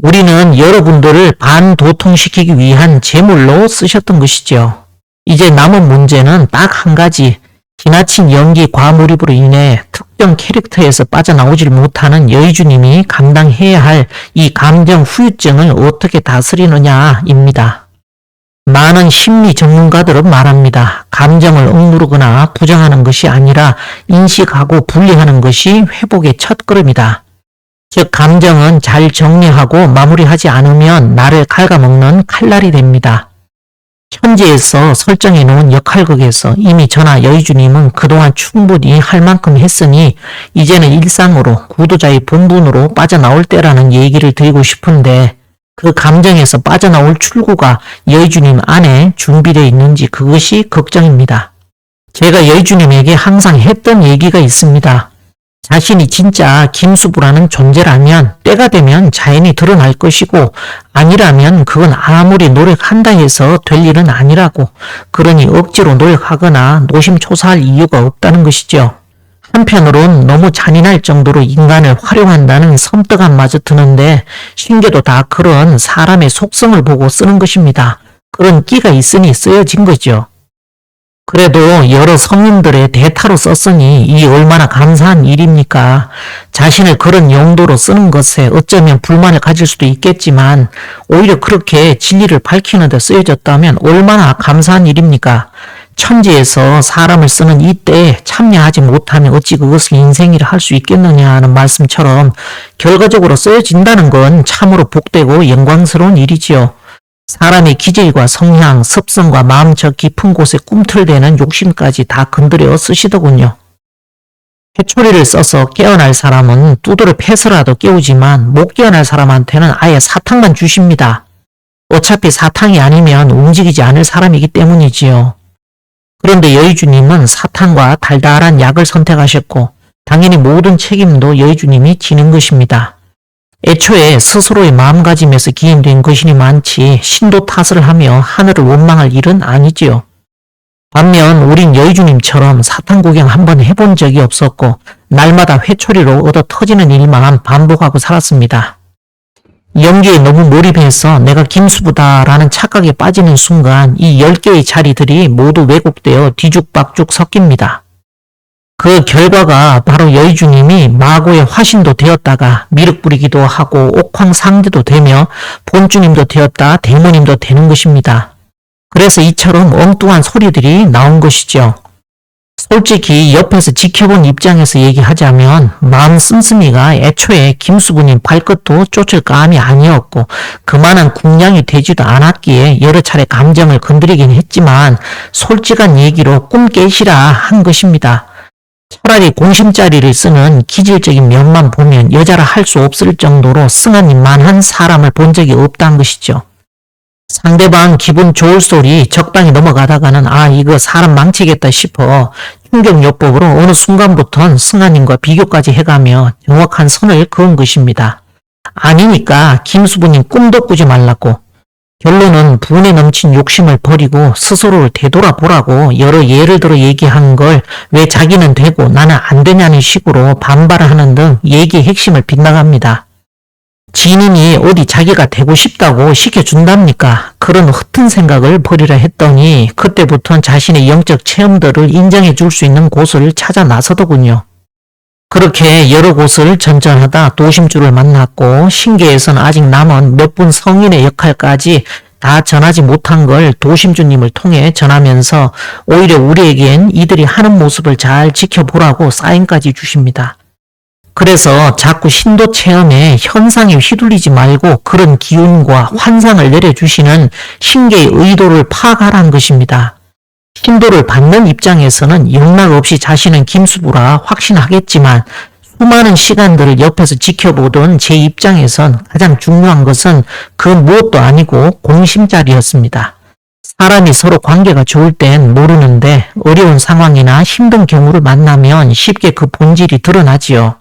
우리는 여러분들을 반도통시키기 위한 제물로 쓰셨던 것이죠. 이제 남은 문제는 딱 한 가지, 지나친 연기 과몰입으로 인해 특정 캐릭터에서 빠져나오질 못하는 여의주님이 감당해야 할 이 감정 후유증을 어떻게 다스리느냐입니다. 많은 심리 전문가들은 말합니다. 감정을 억누르거나 부정하는 것이 아니라 인식하고 분리하는 것이 회복의 첫걸음이다. 즉 감정은 잘 정리하고 마무리하지 않으면 나를 갉아먹는 칼날이 됩니다. 천지에서 설정해 놓은 역할극에서 이미 저나 여의주님은 그동안 충분히 할 만큼 했으니 이제는 일상으로 구도자의 본분으로 빠져나올 때라는 얘기를 드리고 싶은데 그 감정에서 빠져나올 출구가 여의주님 안에 준비되어 있는지 그것이 걱정입니다. 제가 여의주님에게 항상 했던 얘기가 있습니다. 자신이 진짜 김수부라는 존재라면 때가 되면 자연히 드러날 것이고 아니라면 그건 아무리 노력한다 해서 될 일은 아니라고, 그러니 억지로 노력하거나 노심초사할 이유가 없다는 것이죠. 한편으론 너무 잔인할 정도로 인간을 활용한다는 섬뜩함마저 드는데 신계도 다 그런 사람의 속성을 보고 쓰는 것입니다. 그런 끼가 있으니 쓰여진 거죠. 그래도 여러 성인들의 대타로 썼으니 이 얼마나 감사한 일입니까? 자신을 그런 용도로 쓰는 것에 어쩌면 불만을 가질 수도 있겠지만 오히려 그렇게 진리를 밝히는 데 쓰여졌다면 얼마나 감사한 일입니까? 천지에서 사람을 쓰는 이때에 참여하지 못하면 어찌 그것을 인생이라 할 수 있겠느냐 하는 말씀처럼 결과적으로 쓰여진다는 건 참으로 복되고 영광스러운 일이지요. 사람의 기질과 성향, 습성과 마음 저 깊은 곳에 꿈틀대는 욕심까지 다 건드려 쓰시더군요. 회초리를 써서 깨어날 사람은 두드려 패서라도 깨우지만 못 깨어날 사람한테는 아예 사탕만 주십니다. 어차피 사탕이 아니면 움직이지 않을 사람이기 때문이지요. 그런데 여의주님은 사탕과 달달한 약을 선택하셨고 당연히 모든 책임도 여의주님이 지는 것입니다. 애초에 스스로의 마음가짐에서 기인된 것이니 많지 신도 탓을 하며 하늘을 원망할 일은 아니지요. 반면 우린 여의주님처럼 사탕 구경 한번 해본 적이 없었고 날마다 회초리로 얻어 터지는 일만 반복하고 살았습니다. 연기에 너무 몰입해서 내가 김수부다라는 착각에 빠지는 순간 이 10개의 자리들이 모두 왜곡되어 뒤죽박죽 섞입니다. 그 결과가 바로 여의주님이 마고의 화신도 되었다가 미륵 부리기도 하고 옥황상제도 되며 본주님도 되었다 대모님도 되는 것입니다. 그래서 이처럼 엉뚱한 소리들이 나온 것이죠. 솔직히 옆에서 지켜본 입장에서 얘기하자면 마음 씀씀이가 애초에 김수부님 발끝도 쫓을 감이 아니었고 그만한 궁량이 되지도 않았기에 여러 차례 감정을 건드리긴 했지만 솔직한 얘기로 꿈 깨시라 한 것입니다. 차라리 공심자리를 쓰는 기질적인 면만 보면 여자라 할 수 없을 정도로 승한님만한 사람을 본 적이 없다는 것이죠. 상대방 기분 좋을 소리 적당히 넘어가다가는 아 이거 사람 망치겠다 싶어 충격요법으로 어느 순간부턴 승한님과 비교까지 해가며 정확한 선을 그은 것입니다. 아니니까 김수부님 꿈도 꾸지 말라고. 결론은 분에 넘친 욕심을 버리고 스스로를 되돌아보라고 여러 예를 들어 얘기한 걸 왜 자기는 되고 나는 안 되냐는 식으로 반발을 하는 등 얘기의 핵심을 빗나갑니다. 지인이 어디 자기가 되고 싶다고 시켜준답니까? 그런 허튼 생각을 버리라 했더니 그때부터는 자신의 영적 체험들을 인정해 줄 수 있는 곳을 찾아 나서더군요. 그렇게 여러 곳을 전전하다 도심주를 만났고 신계에서는 아직 남은 몇 분 성인의 역할까지 다 전하지 못한 걸 도심주님을 통해 전하면서 오히려 우리에겐 이들이 하는 모습을 잘 지켜보라고 사인까지 주십니다. 그래서 자꾸 신도 체험에 현상에 휘둘리지 말고 그런 기운과 환상을 내려주시는 신계의 의도를 파악하라는 것입니다. 신도를 받는 입장에서는 영락 없이 자신은 김수부라 확신하겠지만 수많은 시간들을 옆에서 지켜보던 제 입장에선 가장 중요한 것은 그 무엇도 아니고 공심자리였습니다. 사람이 서로 관계가 좋을 땐 모르는데 어려운 상황이나 힘든 경우를 만나면 쉽게 그 본질이 드러나지요.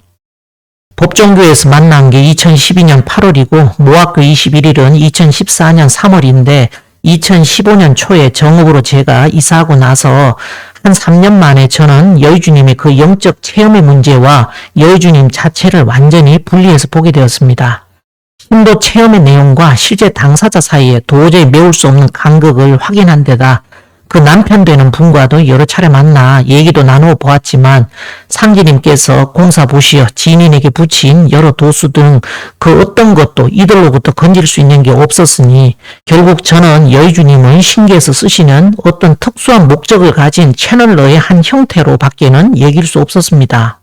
법정교에서 만난 게 2012년 8월이고 모학교 21일은 2014년 3월인데 2015년 초에 정읍으로 제가 이사하고 나서 한 3년 만에 저는 여의주님의 그 영적 체험의 문제와 여의주님 자체를 완전히 분리해서 보게 되었습니다. 신도 체험의 내용과 실제 당사자 사이에 도저히 메울 수 없는 간극을 확인한 데다 그 남편 되는 분과도 여러 차례 만나 얘기도 나누어 보았지만 상제님께서 공사 보시어 지인에게 붙인 여러 도수 등 그 어떤 것도 이들로부터 건질 수 있는 게 없었으니 결국 저는 여의주님을 신기해서 쓰시는 어떤 특수한 목적을 가진 채널러의 한 형태로 밖에는 여길 수 없었습니다.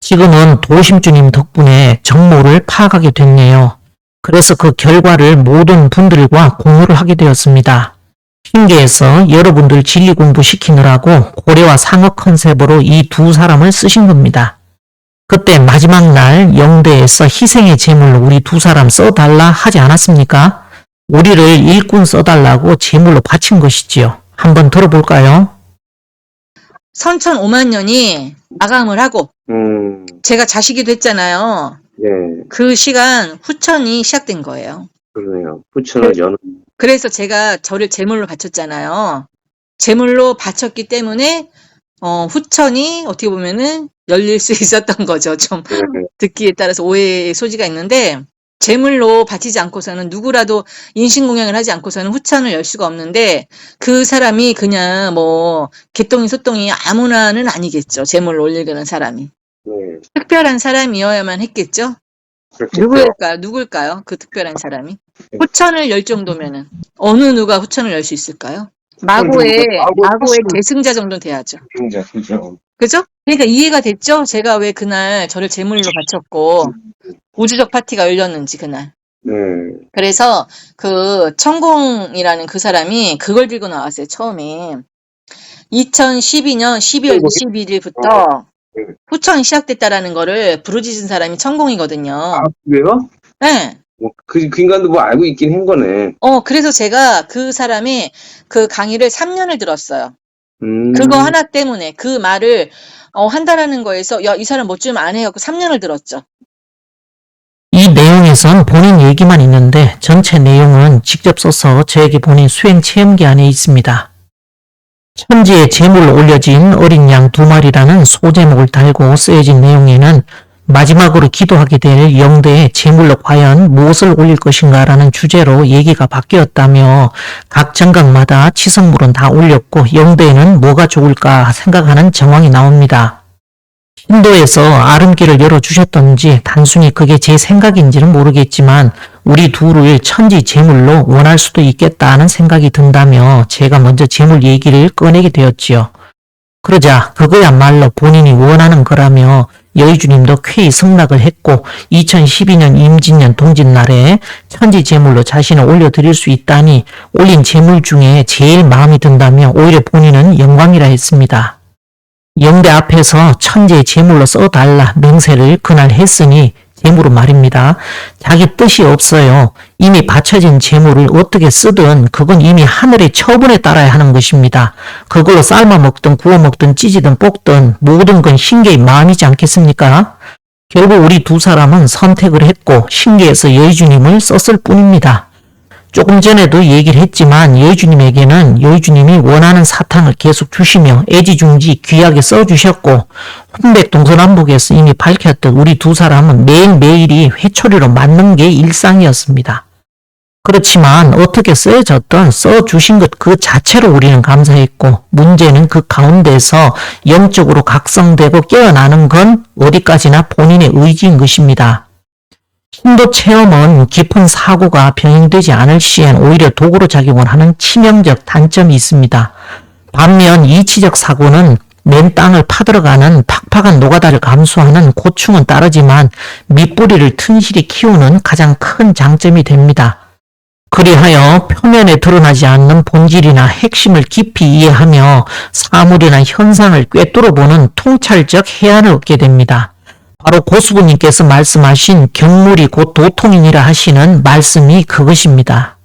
지금은 도심주님 덕분에 정모를 파악하게 됐네요. 그래서 그 결과를 모든 분들과 공유를 하게 되었습니다. 신계에서 여러분들 진리 공부시키느라고 고래와 상어 컨셉으로 이 두 사람을 쓰신 겁니다. 그때 마지막 날 영대에서 희생의 제물로 우리 두 사람 써달라 하지 않았습니까? 우리를 일꾼 써달라고 제물로 바친 것이지요. 한번 들어볼까요? 선천 5만 년이 마감을 하고 제가 자식이 됐잖아요. 네, 그 시간 후천이 시작된 거예요. 그러네요. 후천을 여는, 그래서 제가 저를 제물로 바쳤잖아요. 제물로 바쳤기 때문에 후천이 어떻게 보면은 열릴 수 있었던 거죠. 좀 듣기에 따라서 오해의 소지가 있는데 제물로 바치지 않고서는 누구라도 인신공양을 하지 않고서는 후천을 열 수가 없는데 그 사람이 그냥 뭐 개똥이 소똥이 아무나는 아니겠죠. 제물로 올리려는 사람이. 네, 특별한 사람이어야만 했겠죠. 그렇겠죠. 누굴까요? 그 특별한 사람이. 후천을 열 정도면은 어느 누가 후천을 열 수 있을까요? 마고의 계승자 정도는 돼야죠. 진짜. 그죠? 그러니까 이해가 됐죠? 제가 왜 그날 저를 제물로 바쳤고 우주적 파티가 열렸는지 그날. 네, 그래서 그 천공이라는 그 사람이 그걸 들고 나왔어요. 처음에 2012년 12월 21일부터 후천이 시작됐다라는 거를 부르짖은 사람이 천공이거든요. 아, 그래요? 네. 그 인간도 뭐 알고 있긴 한 거네. 그래서 제가 그 사람의 그 강의를 3년을 들었어요. 그거 하나 때문에 그 말을 한다라는 거에서 야, 이 사람 뭐 좀 안 해요. 그 3년을 들었죠. 이 내용에선 본인 얘기만 있는데 전체 내용은 직접 써서 저에게 보낸 수행 체험기 안에 있습니다. 천지에 제물로 올려진 어린 양 2마리라는 소제목을 달고 쓰여진 내용에는 마지막으로 기도하게 될 영대에 제물로 과연 무엇을 올릴 것인가 라는 주제로 얘기가 바뀌었다며 각 정각마다 치성물은 다 올렸고 영대에는 뭐가 좋을까 생각하는 정황이 나옵니다. 신도에서 아름길을 열어주셨던지 단순히 그게 제 생각인지는 모르겠지만 우리 둘을 천지 제물로 원할 수도 있겠다는 생각이 든다며 제가 먼저 제물 얘기를 꺼내게 되었지요. 그러자 그거야말로 본인이 원하는 거라며 여의주님도 쾌히 승낙을 했고 2012년 임진년 동짓날에 천지 제물로 자신을 올려드릴 수 있다니 올린 제물 중에 제일 마음이 든다며 오히려 본인은 영광이라 했습니다. 영대 앞에서 천재 제물로 써달라 맹세를 그날 했으니 제물은 말입니다. 자기 뜻이 없어요. 이미 바쳐진 제물을 어떻게 쓰든 그건 이미 하늘의 처분에 따라야 하는 것입니다. 그걸로 삶아 먹든 구워 먹든 찌지든 볶든 모든 건 신계의 마음이지 않겠습니까? 결국 우리 두 사람은 선택을 했고 신계에서 여의주님을 썼을 뿐입니다. 조금 전에도 얘기를 했지만 여의주님에게는 여의주님이 원하는 사탕을 계속 주시며 애지중지 귀하게 써주셨고 혼백동서남북에서 이미 밝혔듯 우리 두 사람은 매일매일이 회초리로 맞는 게 일상이었습니다. 그렇지만 어떻게 쓰여졌든 써주신 것 그 자체로 우리는 감사했고 문제는 그 가운데서 영적으로 각성되고 깨어나는 건 어디까지나 본인의 의지인 것입니다. 신도 체험은 깊은 사고가 병행되지 않을 시엔 오히려 도구로 작용을 하는 치명적 단점이 있습니다. 반면 이치적 사고는 맨 땅을 파들어가는 팍팍한 노가다를 감수하는 고충은 따르지만 밑뿌리를 튼실히 키우는 가장 큰 장점이 됩니다. 그리하여 표면에 드러나지 않는 본질이나 핵심을 깊이 이해하며 사물이나 현상을 꿰뚫어보는 통찰적 해안을 얻게 됩니다. 바로 고수부님께서 말씀하신 경물이 곧 도통이니라 하시는 말씀이 그것입니다.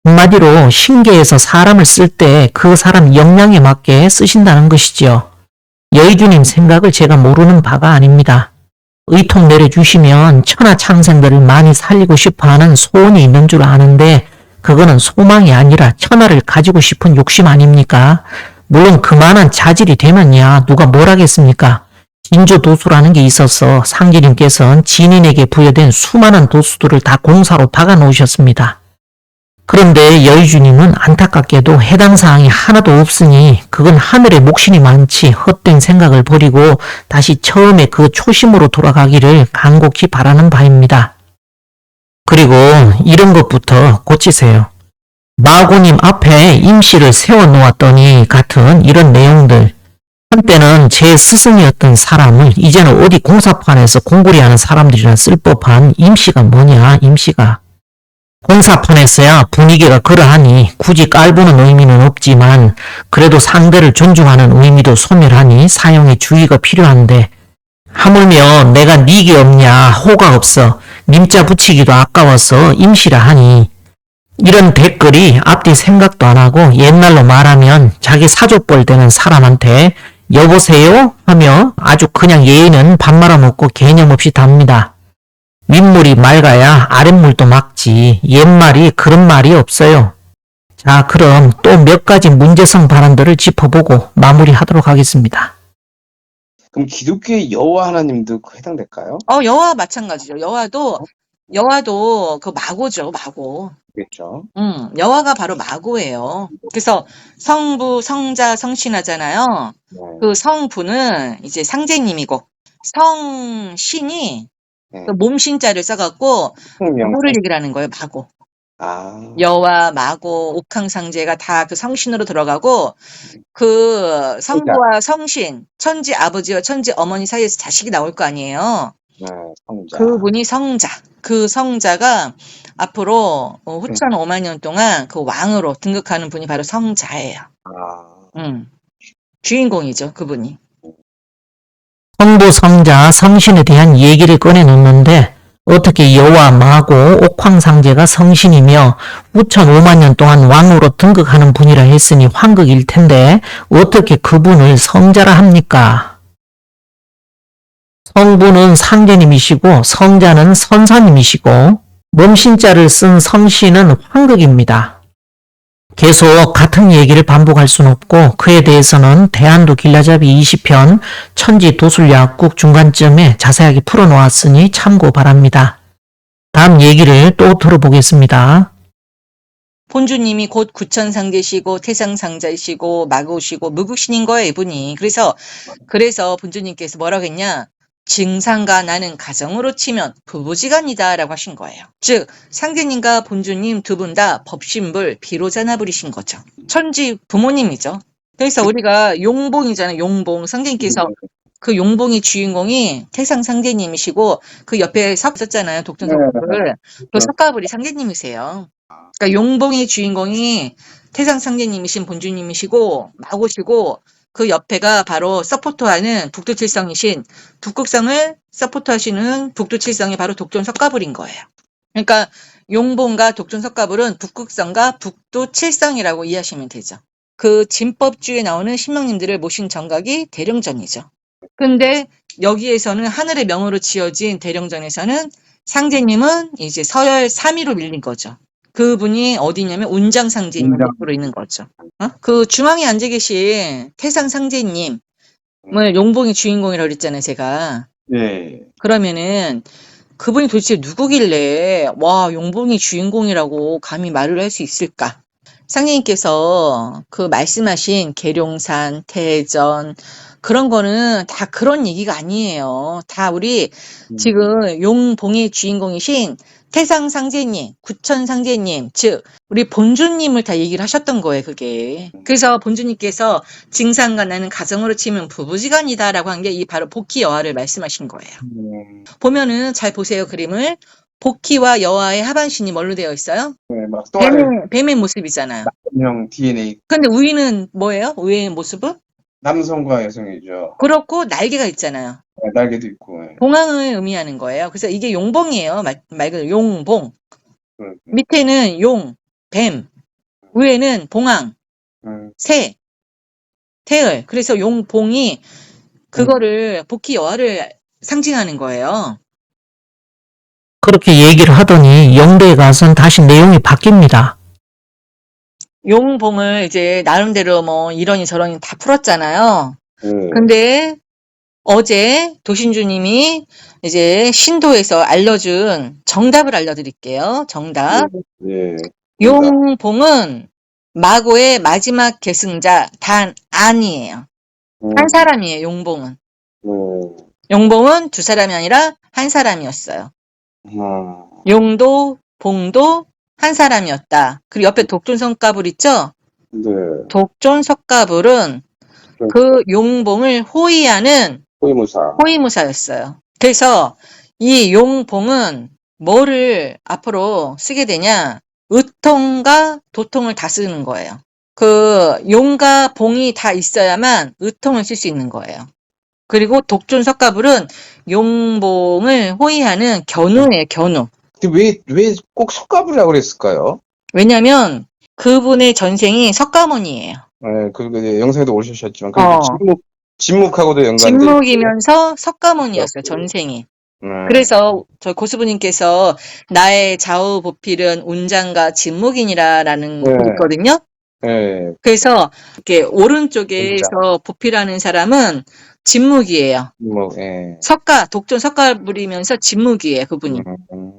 한마디로 신계에서 사람을 쓸 때 그 사람 역량에 맞게 쓰신다는 것이지요. 여의주님 생각을 제가 모르는 바가 아닙니다. 의통 내려주시면 천하창생들을 많이 살리고 싶어하는 소원이 있는 줄 아는데 그거는 소망이 아니라 천하를 가지고 싶은 욕심 아닙니까? 물론 그만한 자질이 되면야 누가 뭘 하겠습니까? 진주도수라는 게 있어서 상제님께서는 진인에게 부여된 수많은 도수들을 다 공사로 박아 놓으셨습니다. 그런데 여의주님은 안타깝게도 해당 사항이 하나도 없으니 그건 하늘의 목신이 많지 헛된 생각을 버리고 다시 처음에 그 초심으로 돌아가기를 간곡히 바라는 바입니다. 그리고 이런 것부터 고치세요. 마고님 앞에 임시를 세워놓았더니 같은 이런 내용들. 한때는 제 스승이었던 사람을 이제는 어디 공사판에서 공구리하는 사람들이라 쓸 법한 임시가 뭐냐, 임시가. 공사판에서야 분위기가 그러하니 굳이 깔보는 의미는 없지만 그래도 상대를 존중하는 의미도 소멸하니 사용에 주의가 필요한데 하물며 내가 닉이 없냐 호가 없어 님자 붙이기도 아까워서 임시라 하니 이런 댓글이 앞뒤 생각도 안 하고 옛날로 말하면 자기 사족벌 되는 사람한테 여보세요? 하며 아주 그냥 예의는 밥 말아먹고 개념 없이 답니다. 윗물이 맑아야 아랫물도 맑지 옛말이 그런 말이 없어요. 자, 그럼 또 몇 가지 문제성 발언들을 짚어보고 마무리하도록 하겠습니다. 그럼 기독교의 여호와 하나님도 해당될까요? 여와 마찬가지죠. 여와도 그 마고죠, 마고. 그렇죠. 여와가 바로 마고예요. 그래서 성부, 성자, 성신하잖아요. 네. 그 성부는 이제 상제님이고, 성신이 네. 그 몸신자를 써갖고, 성명. 마고를 얘기를 하는 거예요, 마고. 아. 여와, 마고, 옥황상제가 다 그 성신으로 들어가고, 그 성부와 성신, 천지 아버지와 천지 어머니 사이에서 자식이 나올 거 아니에요. 네, 성자. 그분이 성자. 그 성자가 앞으로 후천 5만 년 동안 그 왕으로 등극하는 분이 바로 성자예요. 아. 주인공이죠, 그분이. 성부, 성자, 성신에 대한 얘기를 꺼내놓는데 어떻게 여와, 마고, 옥황상제가 성신이며 후천 5만 년 동안 왕으로 등극하는 분이라 했으니 환극일 텐데 어떻게 그분을 성자라 합니까? 성부는 상제님이시고 성자는 선사님이시고 몸신자를 쓴 성신은 환극입니다. 계속 같은 얘기를 반복할 순 없고 그에 대해서는 대한도 길라잡이 20편 천지도술약국 중간쯤에 자세하게 풀어놓았으니 참고 바랍니다. 다음 얘기를 또 들어보겠습니다. 본주님이 곧 구천상제시고 태상상자이시고 마고시고 무국신인 거예요, 이분이. 그래서 본주님께서 뭐라고 했냐? 증상과 나는 가정으로 치면 부부지간이다라고 하신 거예요. 즉 상제님과 본주님 두 분 다 법신불 비로자나불이신 거죠. 천지 부모님이죠. 그래서 우리가 용봉이잖아요. 용봉. 상제님께서 그 용봉의 주인공이 태상 상제님이시고 그 옆에 석 있었잖아요. 독전석가불. 그 석가불이 상제님이세요. 그러니까 용봉의 주인공이 태상 상제님이신 본주님이시고 마고시고 그 옆에가 바로 서포터하는 북두칠성이신 북극성을 서포터하시는 북두칠성이 바로 독존석가불인 거예요. 그러니까 용봉과 독존석가불은 북극성과 북두칠성이라고 이해하시면 되죠. 그 진법주에 나오는 신명님들을 모신 정각이 대령전이죠. 근데 여기에서는 하늘의 명으로 지어진 대령전에서는 상제님은 이제 서열 3위로 밀린 거죠. 그분이 어디냐면 운장상제님으로 있는 거죠. 그 중앙에 앉아 계신 태상상제님을 용봉이 주인공이라고 그랬잖아요, 제가. 네. 그러면은 그분이 도대체 누구길래 와 용봉이 주인공이라고 감히 말을 할 수 있을까? 상제님께서 그 말씀하신 계룡산, 태전 그런 거는 다 그런 얘기가 아니에요. 다 우리 지금 용봉의 주인공이신 태상상제님, 구천상제님, 즉 우리 본주님을 다 얘기를 하셨던 거예요, 그게. 그래서 본주님께서 증상과 나는 가정으로 치면 부부지간이다라고 한 게 이 바로 복희 여하를 말씀하신 거예요. 보면은 잘 보세요, 그림을. 복희와 여하의 하반신이 뭘로 되어 있어요? 네, 막 또 하는 뱀의 모습이잖아요. 남성 DNA. 근데 우위는 뭐예요? 우위의 모습은? 남성과 여성이죠. 그렇고 날개가 있잖아요. 네, 날개도 있고. 네. 봉황을 의미하는 거예요. 그래서 이게 용봉이에요. 말 그대로 용봉. 그렇군요. 밑에는 용, 뱀. 위에는 봉황, 새, 태을. 그래서 용봉이 그거를 복희 여하를 상징하는 거예요. 그렇게 얘기를 하더니 영도에 가선 다시 내용이 바뀝니다. 용봉을 이제 나름대로 뭐 이러니 저러니 다 풀었잖아요. 네. 근데 어제 도신주님이 이제 신도에서 알려준 정답을 알려드릴게요. 정답. 네. 용봉은 마고의 마지막 계승자 단 안이에요. 한 사람이에요. 용봉은. 용봉은 두 사람이 아니라 한 사람이었어요. 용도, 봉도 한 사람이었다. 그리고 옆에 독존성가불 있죠? 네. 독존석가불은 그 용봉을 호위하는 호위무사. 호위무사였어요. 그래서 이 용봉은 뭐를 앞으로 쓰게 되냐? 의통과 도통을 다 쓰는 거예요. 그 용과 봉이 다 있어야만 의통을 쓸 수 있는 거예요. 그리고 독존석가불은 용봉을 호위하는 견우예요, 견우. 근데 왜 꼭 석가불이라고 그랬을까요? 왜냐면 그분의 전생이 석가모니예요. 네, 그 영상에도 오셨지만 어. 진묵하고도 연관돼. 진묵이면서 석가모니였어요, 전생이. 그래서 저 고수부님께서 나의 좌우 보필은 운장과 진묵이니라라는 네. 글이 있거든요. 네. 그래서 이렇게 오른쪽에서 보필하는 사람은 진묵이에요. 뭐, 예. 독존 석가불이면서 진묵이에요, 그분이.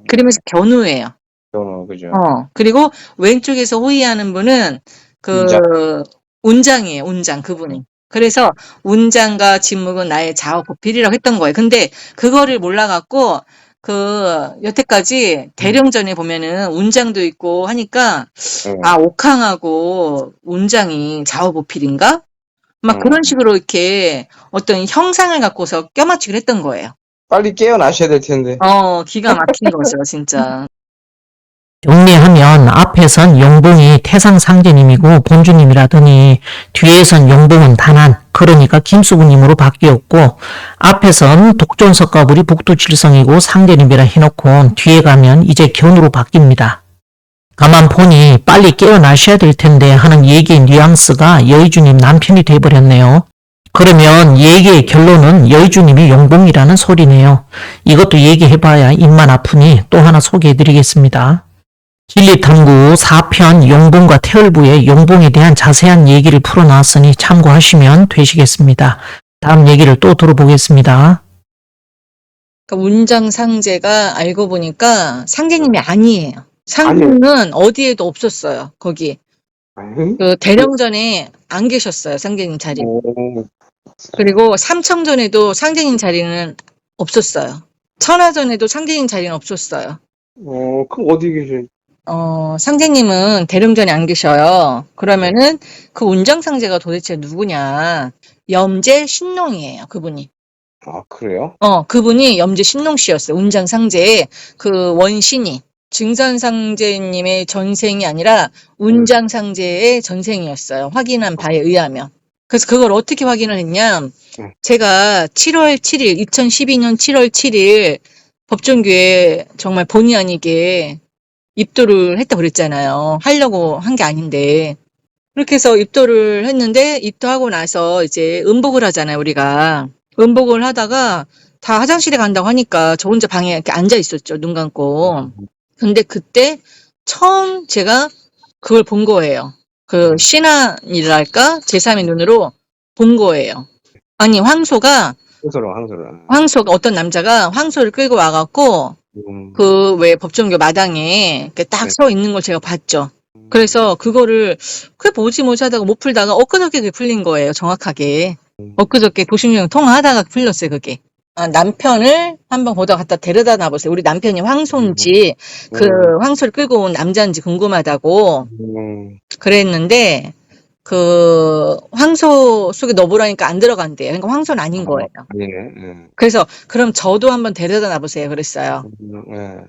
그러면서 견우예요. 그죠. 그리고 왼쪽에서 호위하는 분은 운장이에요, 운장, 그분이. 그래서 운장과 진묵은 나의 좌우 보필이라고 했던 거예요. 근데 그거를 몰라갖고 여태까지 대령전에 보면은 운장도 있고 하니까 옥황하고 운장이 좌우 보필인가? 막 그런 식으로 이렇게 어떤 형상을 갖고서 껴맞추기를 했던 거예요. 빨리 깨어나셔야 될 텐데. 기가 막힌 거죠, 진짜. 정리하면 앞에선 용봉이 태상상제님이고 본주님이라더니 뒤에선 용봉은 단한, 그러니까 김수부님으로 바뀌었고, 앞에선 독존석가불이 북두칠성이고 상제님이라 해놓고 뒤에 가면 이제 견우로 바뀝니다. 가만 보니 빨리 깨어나셔야 될 텐데 하는 얘기의 뉘앙스가 여의주님 남편이 돼버렸네요. 그러면 얘기의 결론은 여의주님이 용봉이라는 소리네요. 이것도 얘기해봐야 입만 아프니 또 하나 소개해드리겠습니다. 진리탐구 4편 용봉과 태을부의 용봉에 대한 자세한 얘기를 풀어놨으니 참고하시면 되시겠습니다. 다음 얘기를 또 들어보겠습니다. 그러니까 운장상제가 알고 보니까 상제님이 아니에요. 상제님은 어디에도 없었어요. 거기. 그 대령전에 안 계셨어요. 상제님 자리. 그리고 삼청전에도 상제님 자리는 없었어요. 천하전에도 상제님 자리는 없었어요. 그럼 어디 계세요? 상제님은 대령전에 안 계셔요. 그러면은 그 운장상제가 도대체 누구냐. 염제 신농이에요. 그분이. 아, 그래요? 그분이 염제 신농씨였어요. 운장상제의 그 원신이. 증산상제님의 전생이 아니라 운장상제의 전생이었어요. 확인한 바에 의하면. 그래서 그걸 어떻게 확인을 했냐. 제가 7월 7일, 2012년 7월 7일 법정교회 정말 본의 아니게 입도를 했다고 그랬잖아요. 하려고 한 게 아닌데. 그렇게 해서 입도를 했는데, 입도하고 나서 이제 음복을 하잖아요, 우리가. 음복을 하다가 다 화장실에 간다고 하니까 저 혼자 방에 이렇게 앉아 있었죠, 눈 감고. 근데 그때 처음 제가 그걸 본 거예요. 그 신안이랄까? 제3의 눈으로 본 거예요. 아니, 황소가 어떤 남자가 황소를 끌고 와갖고 그 왜 법정교 마당에 이렇게 딱 서 있는 걸 제가 봤죠. 그래서 그거를 그게 뭐지 하다가 못 풀다가 엊그저께 그게 풀린 거예요. 정확하게. 엊그저께 도심령 통화하다가 풀렸어요. 그게. 남편을 한번 보다가 갖다 데려다 놔보세요. 우리 남편이 황소인지 그 황소를 끌고 온 남자인지 궁금하다고 그랬는데 그 황소 속에 넣어보라니까 안 들어간대요. 그러니까 황소는 아닌 거예요. 그래서 그럼 저도 한번 데려다 놔보세요. 그랬어요.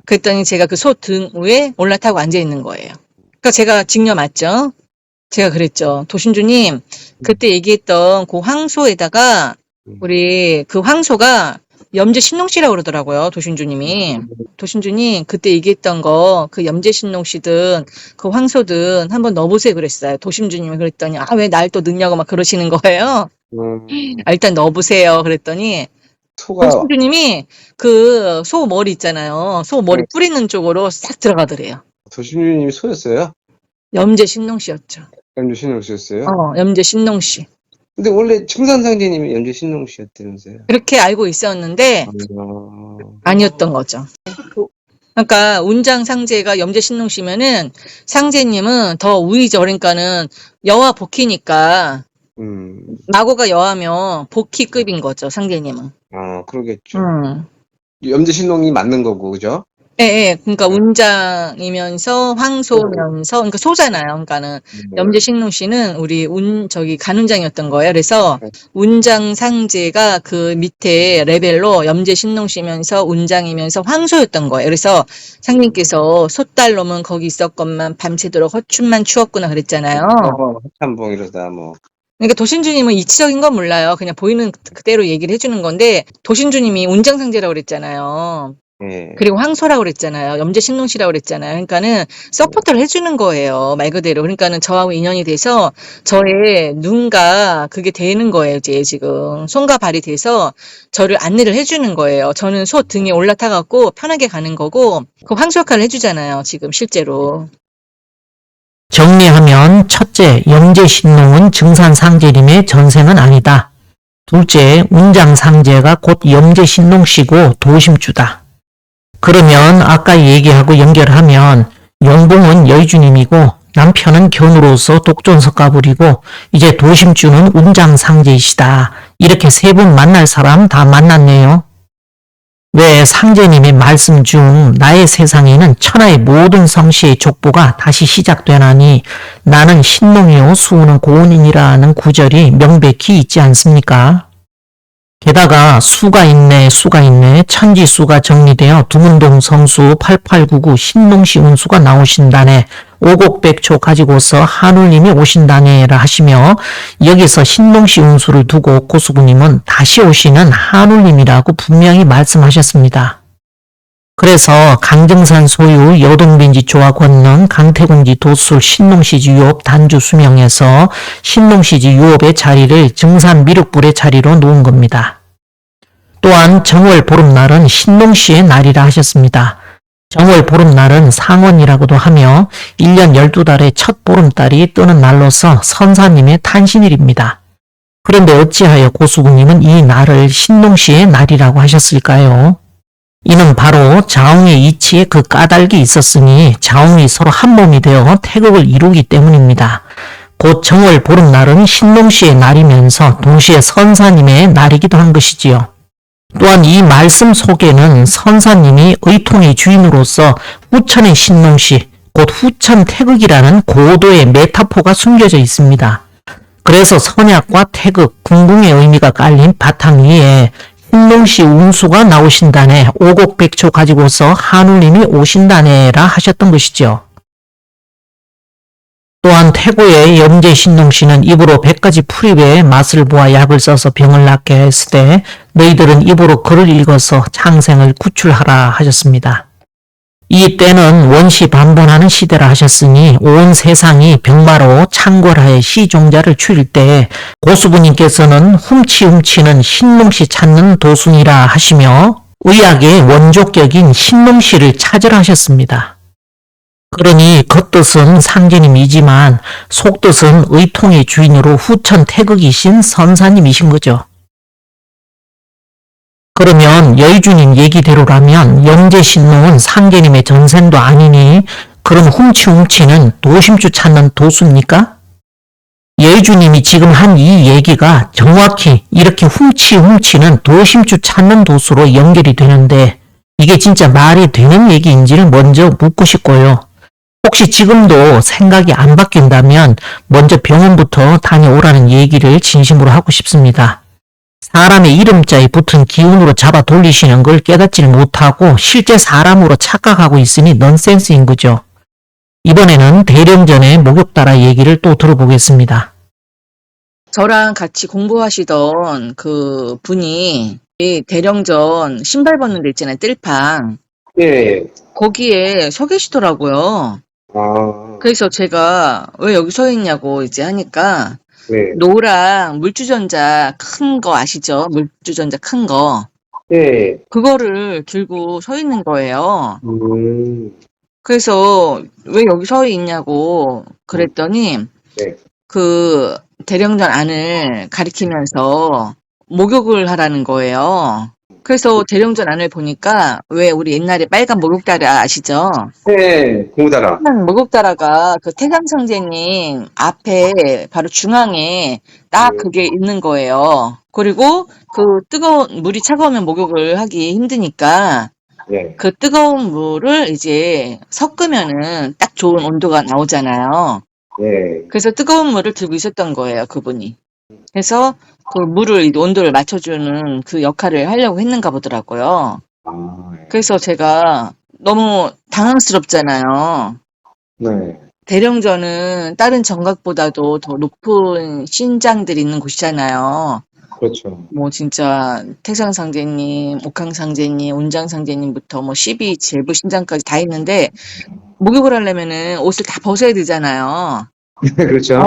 그랬더니 제가 그 소 등 위에 올라타고 앉아 있는 거예요. 그러니까 제가 직녀 맞죠? 제가 그랬죠. 도신주님 그때 얘기했던 그 황소에다가 우리 그 황소가 염제 신농씨라고 그러더라고요. 도신주님이. 도신주님 그때 얘기했던 거 그 염제 신농씨든 그 황소든 한번 넣어보세요 그랬어요. 도신주님이 그랬더니 왜 날 또 넣냐고 막 그러시는 거예요. 일단 넣어보세요 그랬더니 소가 도신주님이 그 소 머리 있잖아요. 소 머리 네. 뿌리는 쪽으로 싹 들어가더래요. 도신주님이 소였어요? 염제 신농씨였죠. 염주 신농 씨였어요? 염제 신농씨. 근데 원래 청산상제님이 염주 신농 씨였다면서요? 그렇게 알고 있었는데 아, 아니었던 거죠. 그러니까 운장 상제가 염제 신농씨면은 상제님은 더 우위죠. 그러니까는 여와 복희니까 마고가 여하면 복희급인 거죠. 상제님은. 그러겠죠. 염주 신농이 맞는 거고, 그죠? 예, 예. 그러니까 운장이면서 황소면서, 그러니까 소잖아요. 그러니까는 염제 신농 씨는 우리 간운장이었던 거예요. 그래서 운장 상제가 그 밑에 레벨로 염제 신농 씨면서 운장이면서 황소였던 거예요. 그래서 상님께서 소딸놈은 거기 있었건만 밤새도록 허춤만 추웠구나 그랬잖아요. 한봉 이러다 뭐. 그러니까 도신주님은 이치적인 건 몰라요. 그냥 보이는 그대로 얘기를 해주는 건데 도신주님이 운장상제라고 그랬잖아요. 예. 그리고 황소라고 그랬잖아요. 염제 신농씨라고 그랬잖아요. 그러니까는 서포터를 해주는 거예요. 말 그대로. 그러니까는 저하고 인연이 돼서 저의 눈과 그게 되는 거예요. 이제 지금 손과 발이 돼서 저를 안내를 해주는 거예요. 저는 소 등에 올라타갖고 편하게 가는 거고 그 황소 역할을 해주잖아요. 지금 실제로. 정리하면 첫째, 염제신농은 증산상제님의 전생은 아니다. 둘째, 운장상제가 곧 염제신농씨고 도심주다. 그러면 아까 얘기하고 연결하면 영봉은 여의주님이고 남편은 견우로서 독존석가불이고 이제 도심주는 운장상제이시다. 이렇게 세 분 만날 사람 다 만났네요. 왜 상제님의 말씀 중 나의 세상에는 천하의 모든 성씨의 족보가 다시 시작되나니 나는 신농이요 수우는 고운이니라는 구절이 명백히 있지 않습니까? 게다가 수가 있네 천지수가 정리되어 두문동 성수 8899 신농시 운수가 나오신다네 오곡백초 가지고서 한울님이 오신다네라 하시며 여기서 신농시 운수를 두고 고수부님은 다시 오시는 한울님이라고 분명히 말씀하셨습니다. 그래서 강정산 소유 여동빈지 조화 권능 강태공지 도술 신농시지 유업 단주 수명에서 신농시지 유업의 자리를 증산 미륵불의 자리로 놓은 겁니다. 또한 정월 보름날은 신농시의 날이라 하셨습니다. 정월 보름날은 상원이라고도 하며 1년 12달의 첫 보름달이 뜨는 날로서 선사님의 탄신일입니다. 그런데 어찌하여 고수부님은 이 날을 신농시의 날이라고 하셨을까요? 이는 바로 자웅의 이치에 그 까닭이 있었으니 자웅이 서로 한 몸이 되어 태극을 이루기 때문입니다. 곧 정월 보름날은 신농시의 날이면서 동시에 선사님의 날이기도 한 것이지요. 또한 이 말씀 속에는 선사님이 의통의 주인으로서 후천의 신농시, 곧 후천 태극이라는 고도의 메타포가 숨겨져 있습니다. 그래서 선약과 태극, 궁궁의 의미가 깔린 바탕 위에 신농시 운수가 나오신다네 오곡백초 가지고서 한울님이 오신다네라 하셨던 것이죠. 또한 태고의 염제 신농씨는 입으로 100가지 풀잎의 맛을 보아 약을 써서 병을 낫게 했을 때 너희들은 입으로 글을 읽어서 창생을 구출하라 하셨습니다. 이 때는 원시 반본하는 시대라 하셨으니 온 세상이 병마로 창궐하에 시종자를 추릴 때 고수부님께서는 훔치는 신농씨 찾는 도순이라 하시며 의학의 원조격인 신농씨를 찾으라 하셨습니다. 그러니 겉뜻은 상제님이지만 속뜻은 의통의 주인으로 후천 태극이신 선사님이신 거죠. 그러면 여의주님 얘기대로라면 염제신농은 상제님의 전생도 아니니 그럼 훔치는 도심주 찾는 도수입니까? 여의주님이 지금 한 이 얘기가 정확히 이렇게 훔치는 도심주 찾는 도수로 연결이 되는데 이게 진짜 말이 되는 얘기인지를 먼저 묻고 싶고요. 혹시 지금도 생각이 안 바뀐다면 먼저 병원부터 다녀오라는 얘기를 진심으로 하고 싶습니다. 사람의 이름자에 붙은 기운으로 잡아 돌리시는 걸 깨닫지를 못하고 실제 사람으로 착각하고 있으니 넌센스인 거죠. 이번에는 대령전의 목욕다라 얘기를 또 들어보겠습니다. 저랑 같이 공부하시던 그 분이 이 대령전 신발 벗는 데 있잖아요. 뜰팡. 예. 거기에 서 계시더라고요. 그래서 제가 왜 여기 서 있냐고 이제 하니까 네. 노랑 물주전자 큰 거 아시죠? 물주전자 큰 거. 네. 그거를 들고 서 있는 거예요. 음. 그래서 왜 여기 서 있냐고 그랬더니 네. 그 대령전 안을 가리키면서 목욕을 하라는 거예요. 그래서 대령전 안을 보니까 왜 우리 옛날에 빨간 목욕다라 아시죠? 네. 고무다라. 빨간 목욕다라가 그 태상성제님 앞에 바로 중앙에 딱 그게 있는 거예요. 그리고 그 뜨거운 물이 차가우면 목욕을 하기 힘드니까 네. 그 뜨거운 물을 이제 섞으면은 딱 좋은 온도가 나오잖아요. 네. 그래서 뜨거운 물을 들고 있었던 거예요, 그분이. 그래서 그 물을, 온도를 맞춰주는 그 역할을 하려고 했는가 보더라고요. 아, 네. 그래서 제가 너무 당황스럽잖아요. 네. 대령전은 다른 정각보다도 더 높은 신장들이 있는 곳이잖아요. 그렇죠. 뭐 진짜 태상상제님, 옥황상제님, 운장상제님부터 뭐 12 제부 신장까지 다 있는데 목욕을 하려면은 옷을 다 벗어야 되잖아요. 그렇죠.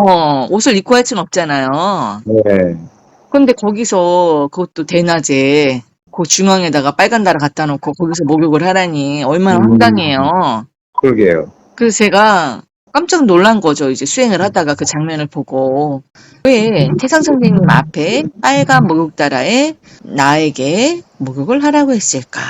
옷을 입고 할 수는 없잖아요. 네. 근데 거기서 그것도 대낮에 그 중앙에다가 빨간 다라 갖다 놓고 거기서 목욕을 하라니 얼마나 황당해요. 그러게요. 그래서 제가 깜짝 놀란 거죠. 이제 수행을 하다가 그 장면을 보고. 왜 태상선생님 앞에 빨간 목욕다라에 나에게 목욕을 하라고 했을까?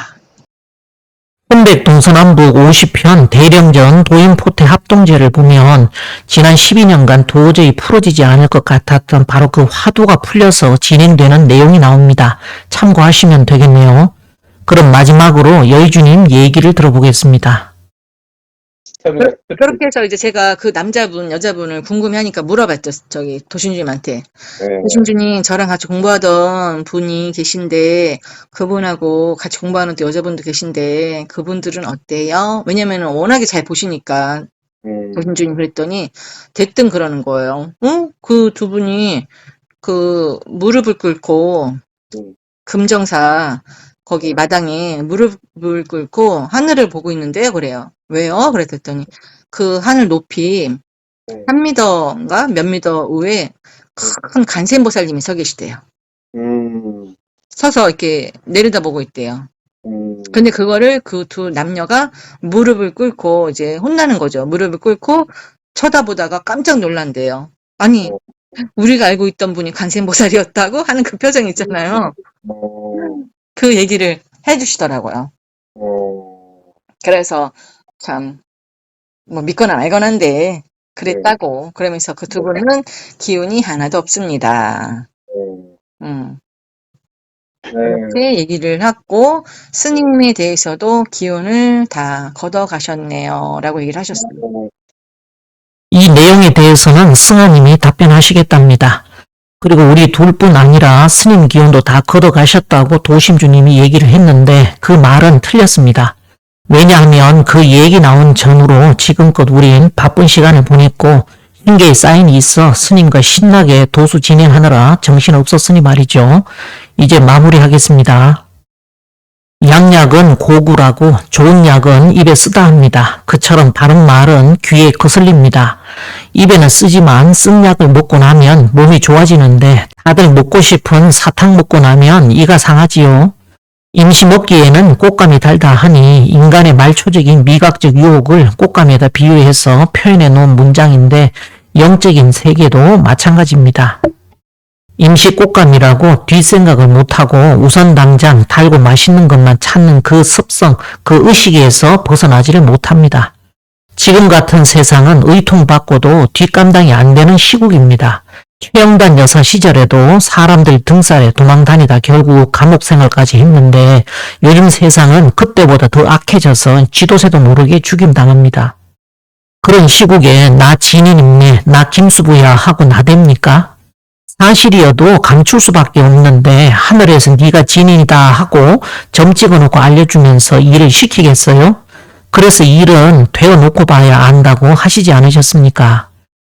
혼백 동서남북 50편 대령전 도인포태 합동제를 보면 지난 12년간 도저히 풀어지지 않을 것 같았던 바로 그 화두가 풀려서 진행되는 내용이 나옵니다. 참고하시면 되겠네요. 그럼 마지막으로 여의주님 얘기를 들어보겠습니다. 그렇게 해서 이제 제가 그 남자분, 여자분을 궁금해하니까 물어봤죠. 저기 도신주님한테. 네. 도신주님, 저랑 같이 공부하던 분이 계신데 그분하고 같이 공부하는 또 여자분도 계신데 그분들은 어때요? 왜냐면은 워낙에 잘 보시니까 도신주님 그랬더니 대뜸 그러는 거예요. 그 두 분이 그 무릎을 꿇고 금정사 거기 마당에 무릎을 꿇고 하늘을 보고 있는데요. 그래요. 왜요? 그랬더니 그 하늘 높이 3m인가 몇 미터 위에 큰 간센보살님이 서 계시대요. 서서 이렇게 내려다보고 있대요. 근데 그거를 그 두 남녀가 무릎을 꿇고 이제 혼나는 거죠. 무릎을 꿇고 쳐다보다가 깜짝 놀란대요. 아니, 우리가 알고 있던 분이 간센보살이었다고 하는 그 표정 있잖아요. 그 얘기를 해주시더라고요. 그래서 참 뭐 믿거나 말거나인데 그랬다고. 그러면서 그 두 분은 기운이 하나도 없습니다. 이렇게 얘기를 하고 스님에 대해서도 기운을 다 걷어가셨네요. 라고 얘기를 하셨어요. 이 내용에 대해서는 승하님이 답변하시겠답니다. 그리고 우리 둘뿐 아니라 스님 기운도 다 걷어가셨다고 도심주님이 얘기를 했는데 그 말은 틀렸습니다. 왜냐하면 그 얘기 나온 전후로 지금껏 우린 바쁜 시간을 보냈고 흰개의 사인이 있어 스님과 신나게 도수 진행하느라 정신없었으니 말이죠. 이제 마무리하겠습니다. 양약은 고구라고 좋은 약은 입에 쓰다 합니다. 그처럼 바른 말은 귀에 거슬립니다. 입에는 쓰지만 쓴 약을 먹고 나면 몸이 좋아지는데 다들 먹고 싶은 사탕 먹고 나면 이가 상하지요. 임시 먹기에는 꽃감이 달다 하니 인간의 말초적인 미각적 유혹을 꽃감에다 비유해서 표현해 놓은 문장인데 영적인 세계도 마찬가지입니다. 임시 꽃감이라고 뒷생각을 못하고 우선 당장 달고 맛있는 것만 찾는 그 습성, 그 의식에서 벗어나지를 못합니다. 지금 같은 세상은 의통받고도 뒷감당이 안 되는 시국입니다. 최영단 여사 시절에도 사람들 등살에 도망다니다 결국 감옥 생활까지 했는데 요즘 세상은 그때보다 더 악해져서 쥐도새도 모르게 죽임당합니다. 그런 시국에 나 진인입네, 나 김수부야 하고 나댑니까? 사실이어도 감출 수밖에 없는데 하늘에서 네가 진인이다 하고 점 찍어놓고 알려주면서 일을 시키겠어요? 그래서 일은 되어놓고 봐야 안다고 하시지 않으셨습니까?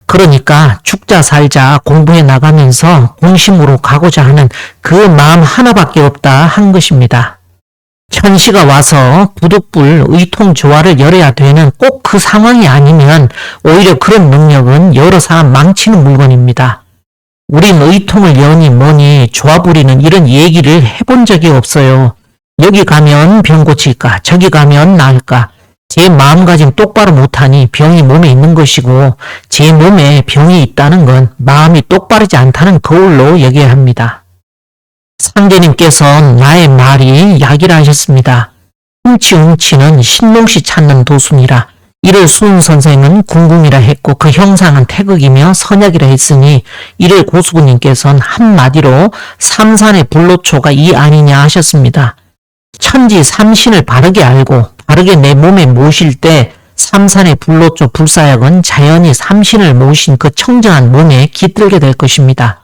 그러니까 죽자 살자 공부해 나가면서 본심으로 가고자 하는 그 마음 하나밖에 없다 한 것입니다. 천시가 와서 부득불 의통조화를 열어야 되는 꼭 그 상황이 아니면 오히려 그런 능력은 여러 사람 망치는 물건입니다. 우린 의통을 여니 뭐니 조화 부리는 이런 얘기를 해본 적이 없어요. 여기 가면 병 고칠까, 저기 가면 나을까. 제 마음가짐 똑바로 못하니 병이 몸에 있는 것이고 제 몸에 병이 있다는 건 마음이 똑바르지 않다는 거울로 여겨야 합니다. 상제님께서는 나의 말이 약이라 하셨습니다. 웅치웅치는 신농시 찾는 도순이라 이를 수은 선생은 궁궁이라 했고 그 형상은 태극이며 선약이라 했으니 이를 고수부님께서는 한마디로 삼산의 불로초가 이 아니냐 하셨습니다. 천지 삼신을 바르게 알고 바르게 내 몸에 모실 때 삼산의 불로초 불사약은 자연히 삼신을 모신 그 청정한 몸에 깃들게 될 것입니다.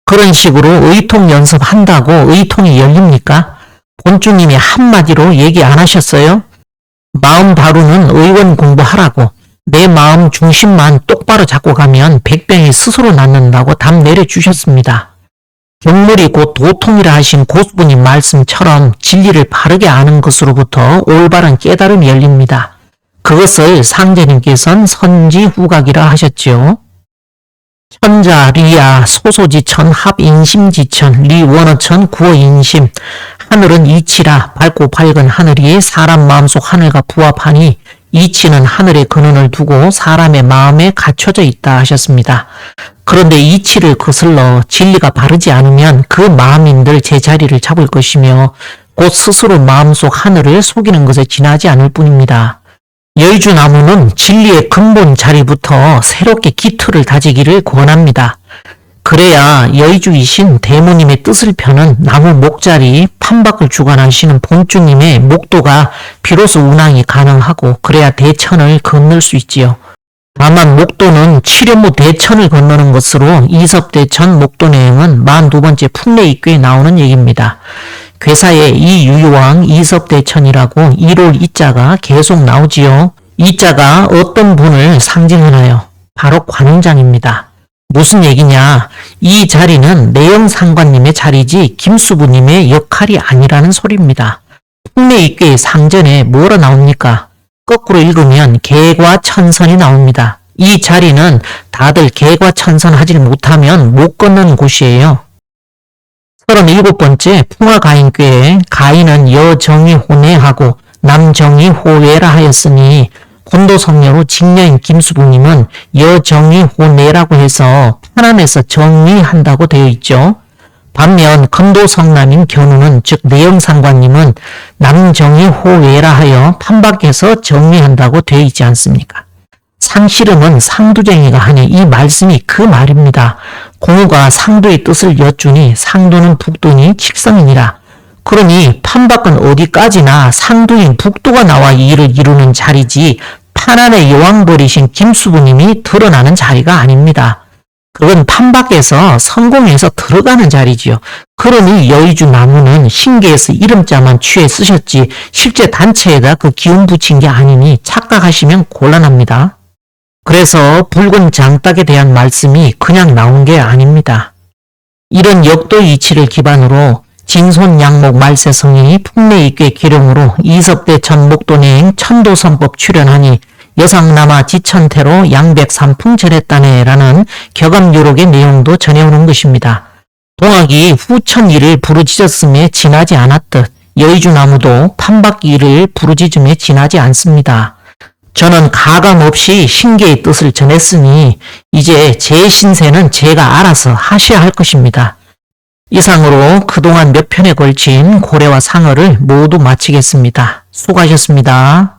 그런 식으로 의통 연습한다고 의통이 열립니까? 본주님이 한마디로 얘기 안 하셨어요? 마음 바로는 의원 공부하라고 내 마음 중심만 똑바로 잡고 가면 백병이 스스로 낫는다고 답 내려주셨습니다. 경물이 곧 도통이라 하신 고수부님 말씀처럼 진리를 바르게 아는 것으로부터 올바른 깨달음이 열립니다. 그것을 상제님께서는 선지후각이라 하셨지요. 천자, 리야, 소소지천, 합인심지천, 리원어천, 구어인심. 하늘은 이치라 밝고 밝은 하늘이 사람 마음속 하늘과 부합하니 이치는 하늘의 근원을 두고 사람의 마음에 갖춰져 있다 하셨습니다. 그런데 이치를 거슬러 진리가 바르지 않으면 그 마음인들 제자리를 잡을 것이며 곧 스스로 마음속 하늘을 속이는 것에 지나지 않을 뿐입니다. 여의주나무는 진리의 근본 자리부터 새롭게 기틀을 다지기를 권합니다. 그래야 여의주이신 대모님의 뜻을 펴는 나무 목자리 판박을 주관하시는 본주님의 목도가 비로소 운항이 가능하고 그래야 대천을 건널 수 있지요. 다만 목도는 칠연무 대천을 건너는 것으로 이섭대천 목도내용은 42번째 풍래익교에 나오는 얘기입니다. 괴사에 이 유유왕 이섭대천이라고 1월 이자가 계속 나오지요. 이자가 어떤 분을 상징하나요? 바로 관원장입니다. 무슨 얘기냐? 이 자리는 내영상관님의 자리지 김수부님의 역할이 아니라는 소리입니다. 풍래익교의 상전에 뭐라 나옵니까? 거꾸로 읽으면 개과천선이 나옵니다. 이 자리는 다들 개과천선 하질 못하면 못 건너는 곳이에요. 37번째 풍화가인교에 가인은 여정이 호내하고 남정이 호외라 하였으니 곤도성녀로 직녀인 김수부님은 여정이 호내라고 해서 편안해서 정리한다고 되어 있죠. 반면 금도성남인 견우는 즉 내영상관님은 남정이 호외라 하여 판박해서 정리한다고 되어 있지 않습니까? 상씨름은 상두쟁이가 하니 이 말씀이 그 말입니다. 공우가 상두의 뜻을 여쭈니 상두는 북두니 칙성이니라. 그러니 판박은 어디까지나 상두인 북두가 나와 이 일을 이루는 자리지 판안의 여왕벌이신 김수부님이 드러나는 자리가 아닙니다. 그건 판박에서 성공해서 들어가는 자리지요. 그러니 여의주 나무는 신계에서 이름자만 취해 쓰셨지 실제 단체에다 그 기운 붙인 게 아니니 착각하시면 곤란합니다. 그래서 붉은 장딱에 대한 말씀이 그냥 나온 게 아닙니다. 이런 역도 이치를 기반으로 진손양목 말세성이 풍래익괴 기룡으로 이섭대천 목도내행 천도선법 출연하니 여상남아 지천태로 양백삼풍 절했다네라는 격암유록의 내용도 전해오는 것입니다. 동학이 후천일을 부르짖었음에 지나지 않았듯 여의주나무도 판박일을 부르짖음에 지나지 않습니다. 저는 가감없이 신계의 뜻을 전했으니 이제 제 신세는 제가 알아서 하셔야 할 것입니다. 이상으로 그동안 몇 편에 걸친 고래와 상어를 모두 마치겠습니다. 수고하셨습니다.